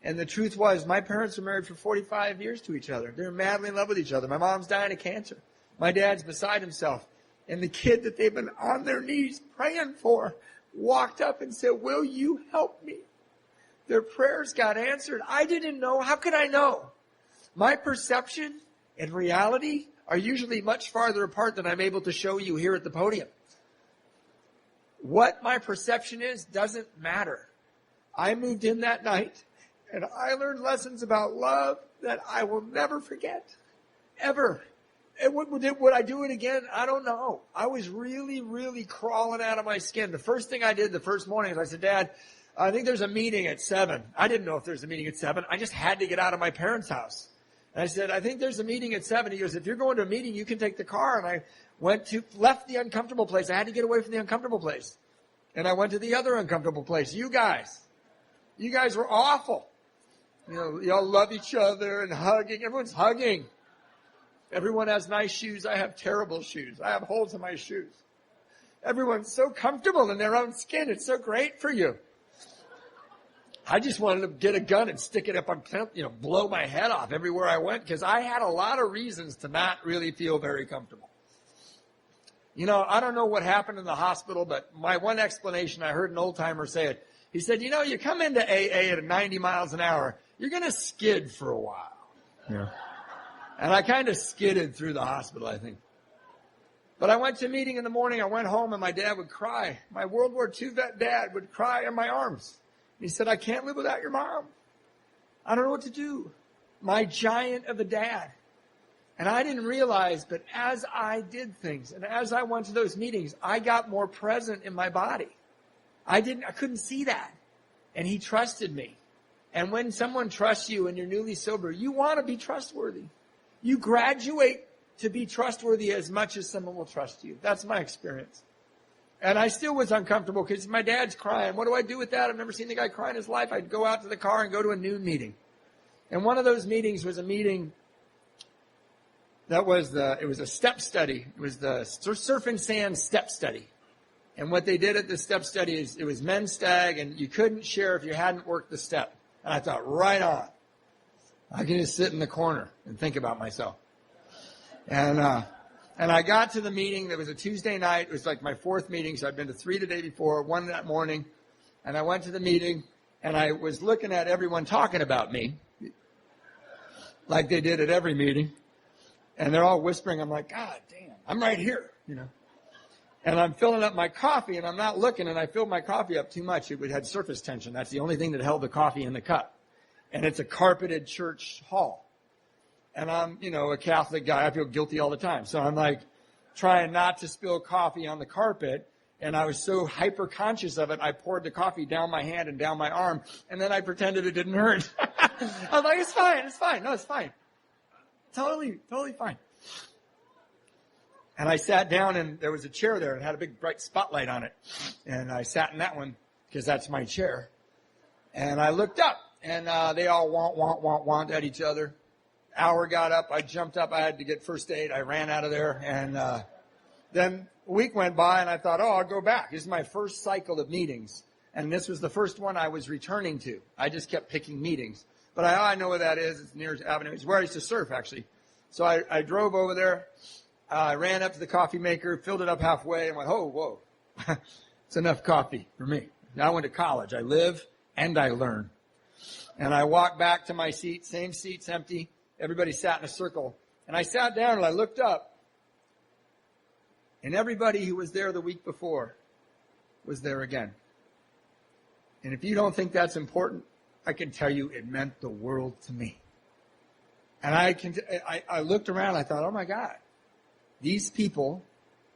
And the truth was, my parents were married for 45 years to each other. They're madly in love with each other. My mom's dying of cancer. My dad's beside himself. And the kid that they've been on their knees praying for walked up and said, "Will you help me?" Their prayers got answered. I didn't know. How could I know? My perception and reality are usually much farther apart than I'm able to show you here at the podium. What my perception is doesn't matter. I moved in that night, and I learned lessons about love that I will never forget, ever. And would I do it again? I don't know. I was really, really crawling out of my skin. The first thing I did the first morning is I said, "Dad, I think there's a meeting at 7. I didn't know if there's a meeting at 7. I just had to get out of my parents' house. And I said, "I think there's a meeting at 7. He goes, "If you're going to a meeting, you can take the car." And I left the uncomfortable place. I had to get away from the uncomfortable place. And I went to the other uncomfortable place. You guys were awful. Y'all love each other and hugging. Everyone's hugging. Everyone has nice shoes. I have terrible shoes. I have holes in my shoes. Everyone's so comfortable in their own skin. It's so great for you. I just wanted to get a gun and stick it up on, blow my head off everywhere I went, because I had a lot of reasons to not really feel very comfortable. I don't know what happened in the hospital, but my one explanation, I heard an old timer say it. He said, you come into AA at 90 miles an hour, you're going to skid for a while. Yeah. And I kind of skidded through the hospital, I think. But I went to a meeting in the morning. I went home, and my dad would cry. My World War II vet dad would cry in my arms. He said, "I can't live without your mom. I don't know what to do." My giant of a dad. And I didn't realize, but as I did things and as I went to those meetings, I got more present in my body. I couldn't see that. And he trusted me. And when someone trusts you and you're newly sober, you want to be trustworthy. You graduate to be trustworthy as much as someone will trust you. That's my experience. And I still was uncomfortable because my dad's crying. What do I do with that? I've never seen the guy cry in his life. I'd go out to the car and go to a noon meeting. And one of those meetings was a meeting that was it was a step study. It was the surf and sand step study. And what they did at the step study is it was men's stag, and you couldn't share if you hadn't worked the step. And I thought, right on. I can just sit in the corner and think about myself. And I got to the meeting. There was a Tuesday night. It was like my fourth meeting, so I'd been to 3 the day before, 1 that morning. And I went to the meeting, and I was looking at everyone talking about me, like they did at every meeting. And they're all whispering. I'm like, God damn, I'm right here, you know. And I'm filling up my coffee, and I'm not looking, and I filled my coffee up too much. It had surface tension. That's the only thing that held the coffee in the cup. And it's a carpeted church hall. And I'm, a Catholic guy. I feel guilty all the time. So I'm like trying not to spill coffee on the carpet. And I was so hyper conscious of it, I poured the coffee down my hand and down my arm. And then I pretended it didn't hurt. I was like, it's fine. No, it's fine. Totally fine. And I sat down, and there was a chair there and had a big bright spotlight on it. And I sat in that one because that's my chair. And I looked up, and they all want at each other. Hour got up. I jumped up. I had to get first aid. I ran out of there. And then a week went by, and I thought, I'll go back. This is my first cycle of meetings. And this was the first one I was returning to. I just kept picking meetings. But I know where that is. It's near Avenue. It's where I used to surf, actually. So I drove over there. I ran up to the coffee maker, filled it up halfway, and went, whoa. It's enough coffee for me. Now I went to college. I live and I learn. And I walked back to my seat. Same seat's empty. Everybody sat in a circle. And I sat down and I looked up. And everybody who was there the week before was there again. And if you don't think that's important, I can tell you it meant the world to me. And I looked around, I thought, oh my God, these people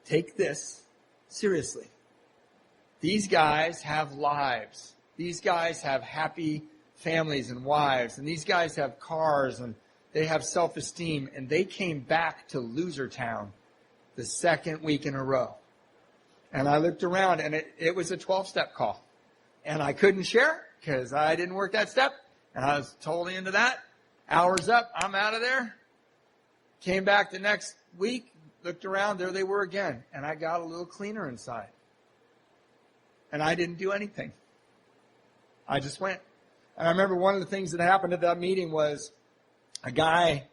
take this seriously. These guys have lives. These guys have happy families and wives. And these guys have cars, and they have self-esteem. And they came back to Loser Town the second week in a row. And I looked around, and it was a 12-step call. And I couldn't share because I didn't work that step. And I was totally into that. Hours up, I'm out of there. Came back the next week, looked around, there they were again. And I got a little cleaner inside. And I didn't do anything. I just went. And I remember one of the things that happened at that meeting was a guy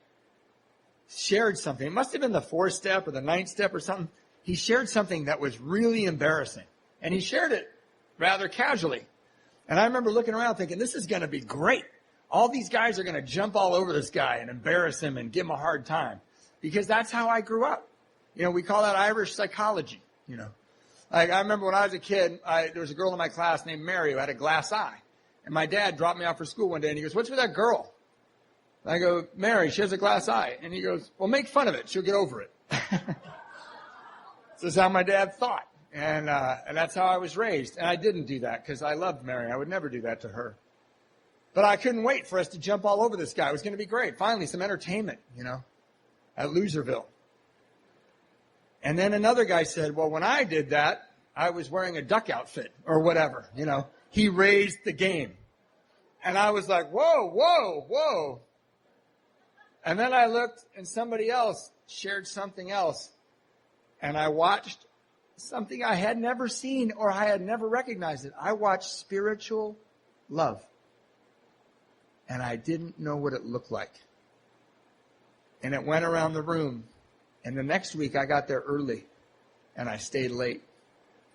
shared something. It must have been the 4th step or the 9th step or something. He shared something that was really embarrassing. And he shared it rather casually. And I remember looking around thinking, this is going to be great. All these guys are going to jump all over this guy and embarrass him and give him a hard time. Because that's how I grew up. We call that Irish psychology, Like I remember when I was a kid, there was a girl in my class named Mary who had a glass eye. And my dad dropped me off for school one day and he goes, what's with that girl? And I go, Mary, she has a glass eye. And he goes, well, make fun of it. She'll get over it. So that's how my dad thought. And that's how I was raised. And I didn't do that because I loved Mary. I would never do that to her. But I couldn't wait for us to jump all over this guy. It was going to be great. Finally, some entertainment, at Loserville. And then another guy said, well, when I did that, I was wearing a duck outfit or whatever, He raised the game. And I was like, whoa. And then I looked and somebody else shared something else. And I watched something I had never seen or I had never recognized it. I watched spiritual love. And I didn't know what it looked like. And it went around the room. And the next week I got there early. And I stayed late.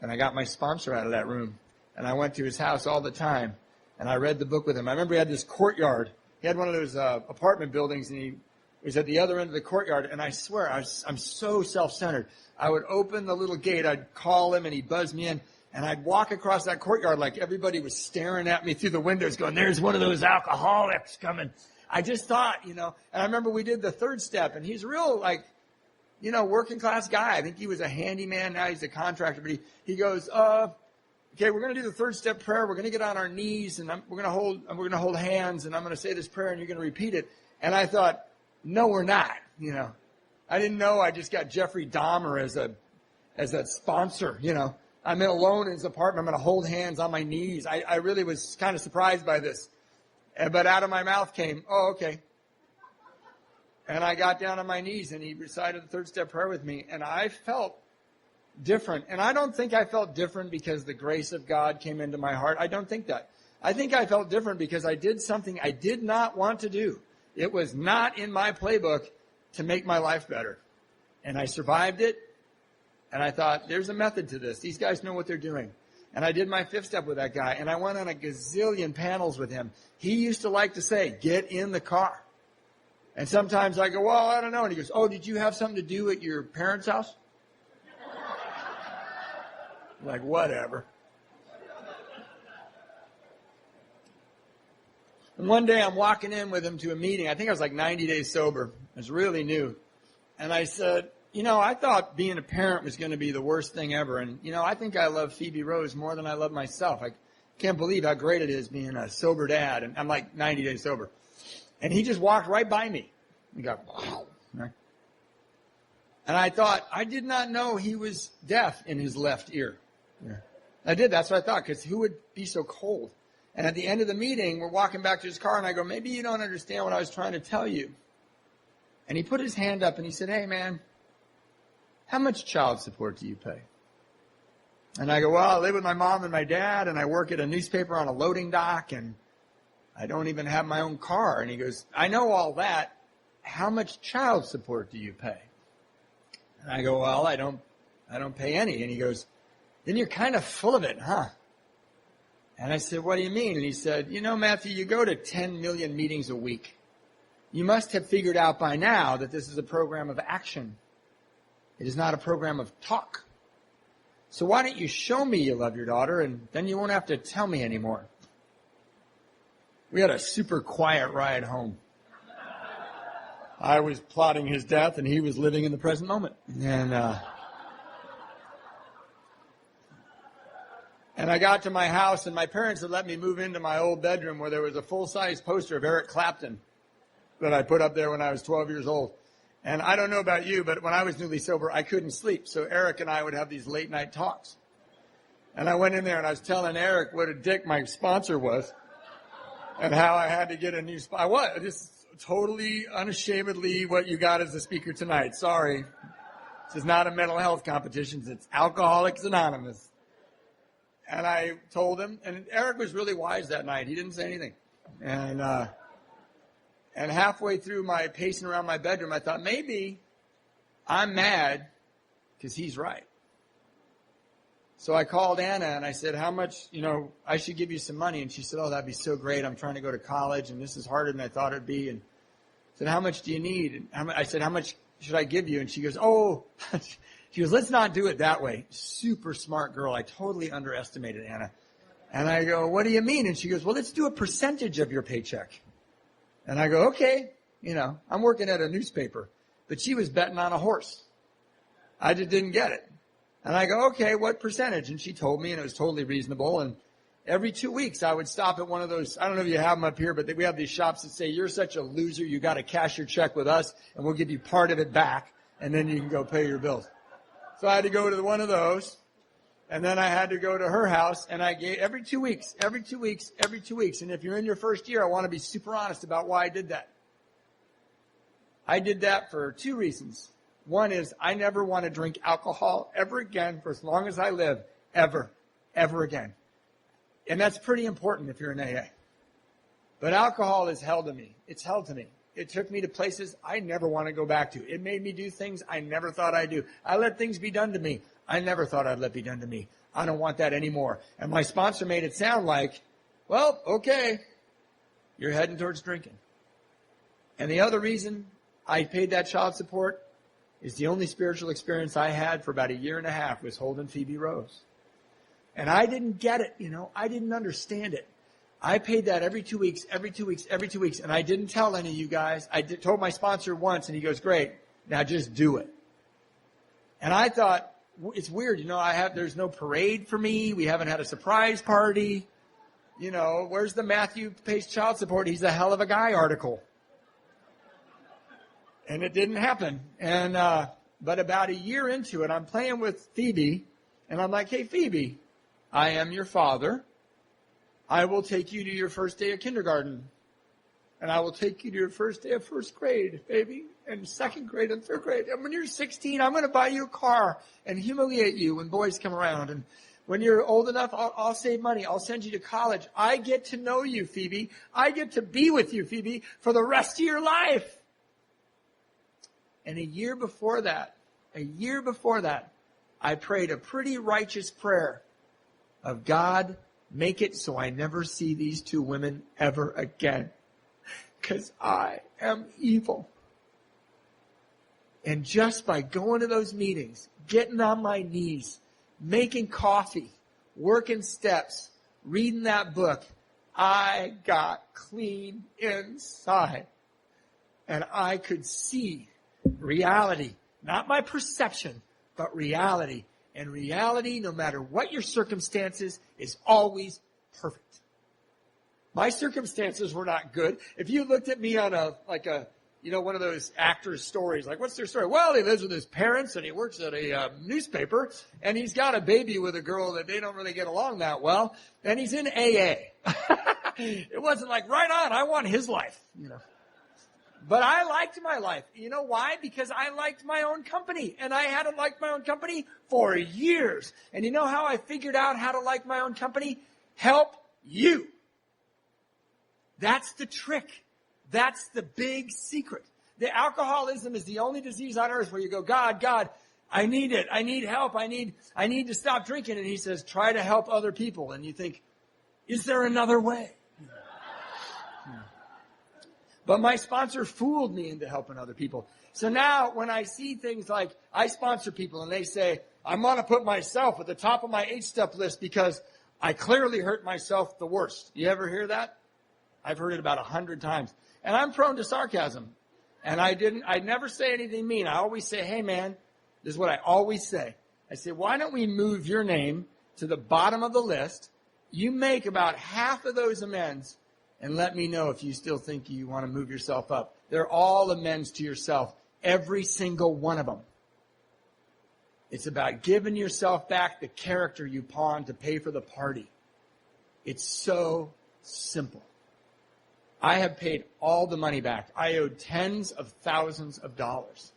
And I got my sponsor out of that room. And I went to his house all the time. And I read the book with him. I remember he had this courtyard. He had one of those apartment buildings. And he was at the other end of the courtyard. And I swear, I'm so self-centered. I would open the little gate. I'd call him and he'd buzz me in. And I'd walk across that courtyard like everybody was staring at me through the windows going, there's one of those alcoholics coming. I just thought, and I remember we did the 3rd step and he's real working class guy. I think he was a handyman. Now he's a contractor, but he goes, okay, we're going to do the 3rd step prayer. We're going to get on our knees and we're going to hold hands and I'm going to say this prayer and you're going to repeat it. And I thought, no, we're not, I didn't know I just got Jeffrey Dahmer as a sponsor, I'm alone in his apartment. I'm going to hold hands on my knees. I really was kind of surprised by this. But out of my mouth came, oh, okay. And I got down on my knees and he recited the 3rd step prayer with me. And I felt different. And I don't think I felt different because the grace of God came into my heart. I don't think that. I think I felt different because I did something I did not want to do. It was not in my playbook to make my life better. And I survived it. And I thought, there's a method to this. These guys know what they're doing. And I did my 5th step with that guy. And I went on a gazillion panels with him. He used to like to say, get in the car. And sometimes I go, well, I don't know. And he goes, oh, did you have something to do at your parents' house? Like, whatever. And one day I'm walking in with him to a meeting. I think I was like 90 days sober. I was really new. And I said, I thought being a parent was going to be the worst thing ever. And, I think I love Phoebe Rose more than I love myself. I can't believe how great it is being a sober dad. And I'm like 90 days sober. And he just walked right by me. He got, wow. And I thought, I did not know he was deaf in his left ear. Yeah. I did. That's what I thought, because who would be so cold? And at the end of the meeting, we're walking back to his car, and I go, maybe you don't understand what I was trying to tell you. And he put his hand up, and he said, hey, man, how much child support do you pay? And I go, well, I live with my mom and my dad, and I work at a newspaper on a loading dock, and I don't even have my own car. And he goes, I know all that. How much child support do you pay? And I go, well, I don't pay any. And he goes, then you're kind of full of it, huh? And I said, what do you mean? And he said, Matthew, you go to 10 million meetings a week. You must have figured out by now that this is a program of action. It is not a program of talk. So why don't you show me you love your daughter, and then you won't have to tell me anymore. We had a super quiet ride home. I was plotting his death, and he was living in the present moment. And I got to my house, and my parents had let me move into my old bedroom where there was a full-size poster of Eric Clapton that I put up there when I was 12 years old. And I don't know about you, but when I was newly sober, I couldn't sleep. So Eric and I would have these late-night talks. And I went in there, and I was telling Eric what a dick my sponsor was and how I had to get a new sponsor. I was. Just totally, unashamedly what you got as a speaker tonight. Sorry. This is not a mental health competition. It's Alcoholics Anonymous. And I told him, and Eric was really wise that night. He didn't say anything. And halfway through my pacing around my bedroom, I thought, maybe I'm mad because he's right. So I called Anna and I said, how much, I should give you some money. And she said, oh, that'd be so great. I'm trying to go to college and this is harder than I thought it'd be. And I said, how much do you need? And I said, how much should I give you? And she goes, she goes, let's not do it that way. Super smart girl. I totally underestimated Anna. And I go, what do you mean? And she goes, well, let's do a percentage of your paycheck. And I go, okay, I'm working at a newspaper. But she was betting on a horse. I just didn't get it. And I go, okay, what percentage? And she told me, and it was totally reasonable. And every 2 weeks, I would stop at one of those, I don't know if you have them up here, but we have these shops that say, you're such a loser, you got to cash your check with us, and we'll give you part of it back, and then you can go pay your bills. So I had to go to one of those, and then I had to go to her house, and I gave every 2 weeks. And if you're in your first year, I want to be super honest about why I did that. I did that for 2 reasons. One is I never want to drink alcohol ever again for as long as I live, ever again. And that's pretty important if you're in AA. But alcohol is hell to me. It's hell to me. It took me to places I never want to go back to. It made me do things I never thought I'd do. I let things be done to me I never thought I'd let be done to me. I don't want that anymore. And my sponsor made it sound like, well, okay, you're heading towards drinking. And the other reason I paid that child support is the only spiritual experience I had for about 1.5 years was holding Phoebe Rose. And I didn't get it, I didn't understand it. I paid that every 2 weeks, and I didn't tell any of you guys. I told my sponsor once, and he goes, great, now just do it. And I thought, it's weird, there's no parade for me. We haven't had a surprise party. Where's the Matthew pays child support? He's a hell of a guy article. And it didn't happen. And, but about 1 year into it, I'm playing with Phoebe, and I'm like, hey, Phoebe, I am your father. I will take you to your first day of kindergarten. And I will take you to your first day of first grade, baby, and second grade and third grade. And when you're 16, I'm going to buy you a car and humiliate you when boys come around. And when you're old enough, I'll save money. I'll send you to college. I get to know you, Phoebe. I get to be with you, Phoebe, for the rest of your life. And a year before that, I prayed a pretty righteous prayer of, God, make it so I never see these two women ever again, because I am evil. And just by going to those meetings, getting on my knees, making coffee, working steps, reading that book, I got clean inside. And I could see reality, not my perception, but reality. And reality, no matter what your circumstances, is always perfect. My circumstances were not good. If you looked at me on one of those actors' stories, like, what's their story? Well, he lives with his parents and he works at a newspaper and he's got a baby with a girl that they don't really get along that well, and he's in AA. It wasn't like, right on, I want his life, But I liked my life. You know why? Because I liked my own company. And I hadn't liked my own company for years. And you know how I figured out how to like my own company? Help you. That's the trick. That's the big secret. The alcoholism is the only disease on earth where you go, God, I need it. I need help. I need to stop drinking. And he says, try to help other people. And you think, is there another way? But my sponsor fooled me into helping other people. So now when I see things like I sponsor people and they say, I'm going to put myself at the top of my 8-step list because I clearly hurt myself the worst. You ever hear that? I've heard it about 100 times. And I'm prone to sarcasm. And I never say anything mean. I always say, hey man, this is what I always say. I say, why don't we move your name to the bottom of the list? You make about half of those amends and let me know if you still think you want to move yourself up. They're all amends to yourself. Every single one of them. It's about giving yourself back the character you pawned to pay for the party. It's so simple. I have paid all the money back. I owed tens of thousands of dollars.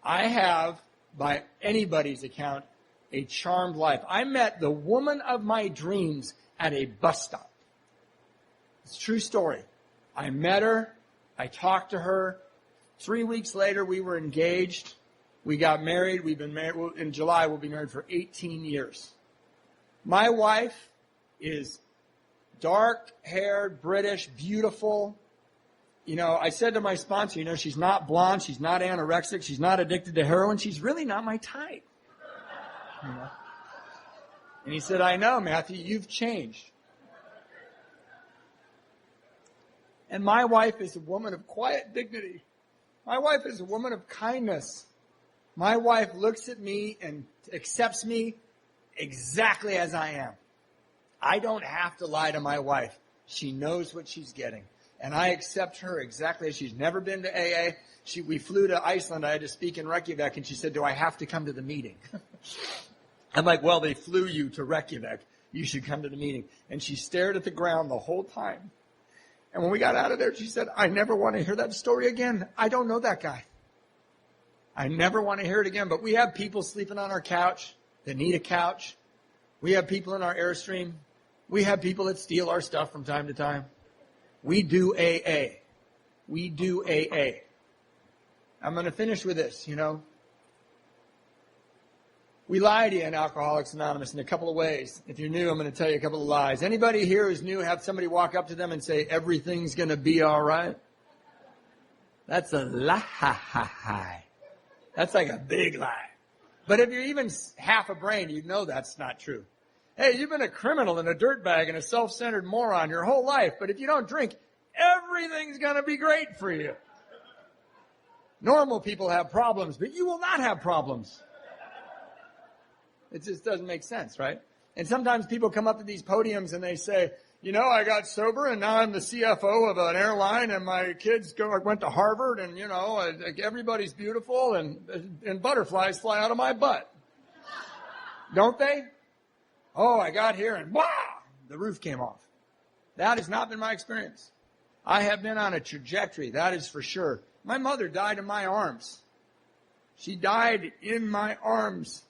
I have, by anybody's account, a charmed life. I met the woman of my dreams at a bus stop. It's a true story. I met her. I talked to her. 3 weeks later, we were engaged. We got married. We've been married. In July, we'll be married for 18 years. My wife is dark-haired, British, beautiful. I said to my sponsor, she's not blonde. She's not anorexic. She's not addicted to heroin. She's really not my type. And he said, I know, Matthew, you've changed. And my wife is a woman of quiet dignity. My wife is a woman of kindness. My wife looks at me and accepts me exactly as I am. I don't have to lie to my wife. She knows what she's getting. And I accept her exactly as she's never been to AA. We flew to Iceland. I had to speak in Reykjavik, and she said, do I have to come to the meeting? I'm like, well, they flew you to Reykjavik. You should come to the meeting. And she stared at the ground the whole time. And when we got out of there, she said, I never want to hear that story again. I don't know that guy. I never want to hear it again. But we have people sleeping on our couch that need a couch. We have people in our Airstream. We have people that steal our stuff from time to time. We do AA. We do AA. I'm going to finish with this, We lie to you in Alcoholics Anonymous in a couple of ways. If you're new, I'm going to tell you a couple of lies. Anybody here who's new, have somebody walk up to them and say, everything's going to be all right? That's a lie. That's like a big lie. But if you're even half a brain, you know that's not true. Hey, you've been a criminal and a dirtbag and a self-centered moron your whole life, but if you don't drink, everything's going to be great for you. Normal people have problems, but you will not have problems. It just doesn't make sense, right? And sometimes people come up to these podiums and they say, I got sober and now I'm the CFO of an airline and my kids went to Harvard and, everybody's beautiful and butterflies fly out of my butt. Don't they? Oh, I got here and wow, the roof came off. That has not been my experience. I have been on a trajectory, that is for sure. My mother died in my arms. She died in my arms,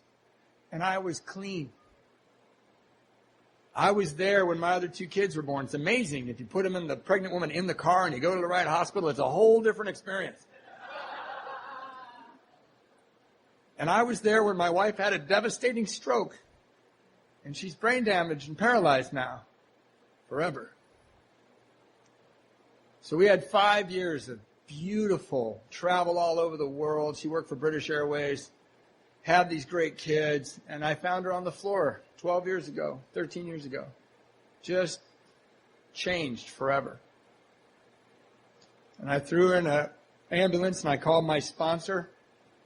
and I was clean. I was there when my other 2 kids were born. It's amazing. If you put the pregnant woman in the car and you go to the right hospital, it's a whole different experience. And I was there when my wife had a devastating stroke, and she's brain damaged and paralyzed now, forever. So we had 5 years of beautiful travel all over the world. She worked for British Airways, had these great kids, and I found her on the floor 12 years ago, 13 years ago. Just changed forever. And I threw her in an ambulance, and I called my sponsor,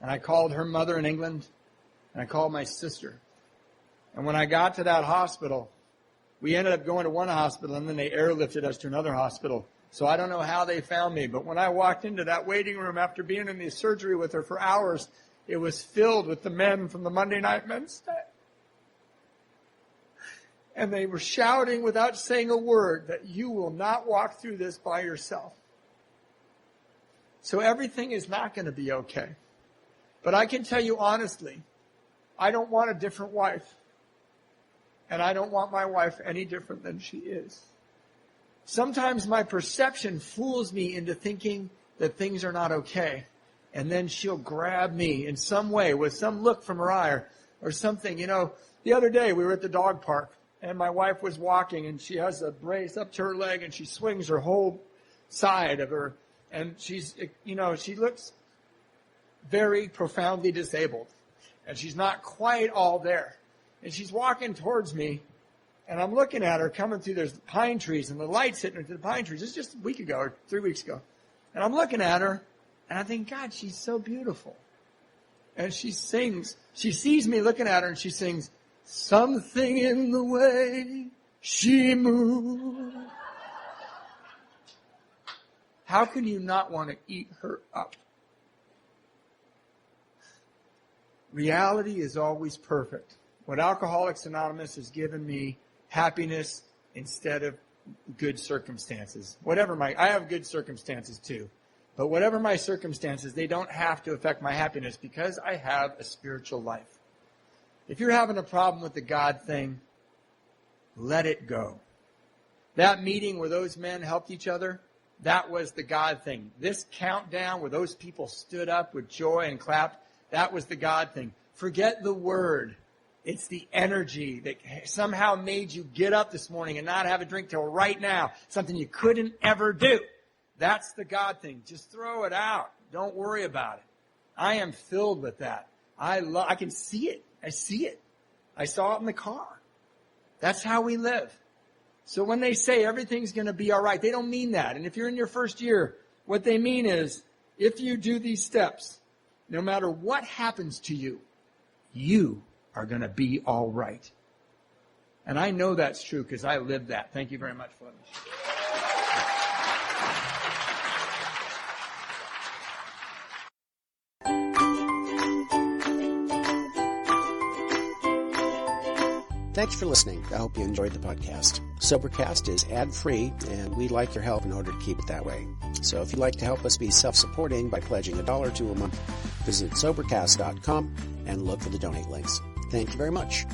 and I called her mother in England, and I called my sister. And when I got to that hospital, we ended up going to one hospital, and then they airlifted us to another hospital. So I don't know how they found me, but when I walked into that waiting room after being in the surgery with her for hours, it was filled with the men from the Monday Night Men's Day. And they were shouting without saying a word that you will not walk through this by yourself. So everything is not going to be okay. But I can tell you honestly, I don't want a different wife. And I don't want my wife any different than she is. Sometimes my perception fools me into thinking that things are not okay. And then she'll grab me in some way with some look from her eye or something. You know, the other day we were at the dog park and my wife was walking and she has a brace up to her leg and she swings her whole side of her. And she's, you know, she looks very profoundly disabled. And she's not quite all there. And she's walking towards me. And I'm looking at her coming through those pine trees and the light's hitting her through the pine trees. It's just a week ago or 3 weeks ago. And I'm looking at her and I think, God, she's so beautiful. And she sings. She sees me looking at her and she sings, something in the way she moves. How can you not want to eat her up? Reality is always perfect. What Alcoholics Anonymous has given me, happiness instead of good circumstances. I have good circumstances too. But whatever my circumstances, they don't have to affect my happiness because I have a spiritual life. If you're having a problem with the God thing, let it go. That meeting where those men helped each other, that was the God thing. This countdown where those people stood up with joy and clapped, that was the God thing. Forget the word. It's the energy that somehow made you get up this morning and not have a drink till right now. Something you couldn't ever do. That's the God thing. Just throw it out. Don't worry about it. I am filled with that. I can see it. I see it. I saw it in the car. That's how we live. So when they say everything's going to be all right, they don't mean that. And if you're in your first year, what they mean is if you do these steps, no matter what happens to you, you are going to be all right. And I know that's true because I lived that. Thank you very much for letting me share. Thanks for listening. I hope you enjoyed the podcast. Sobercast is ad-free, and we'd like your help in order to keep it that way. So if you'd like to help us be self-supporting by pledging $1 or $2 a month, visit Sobercast.com and look for the donate links. Thank you very much.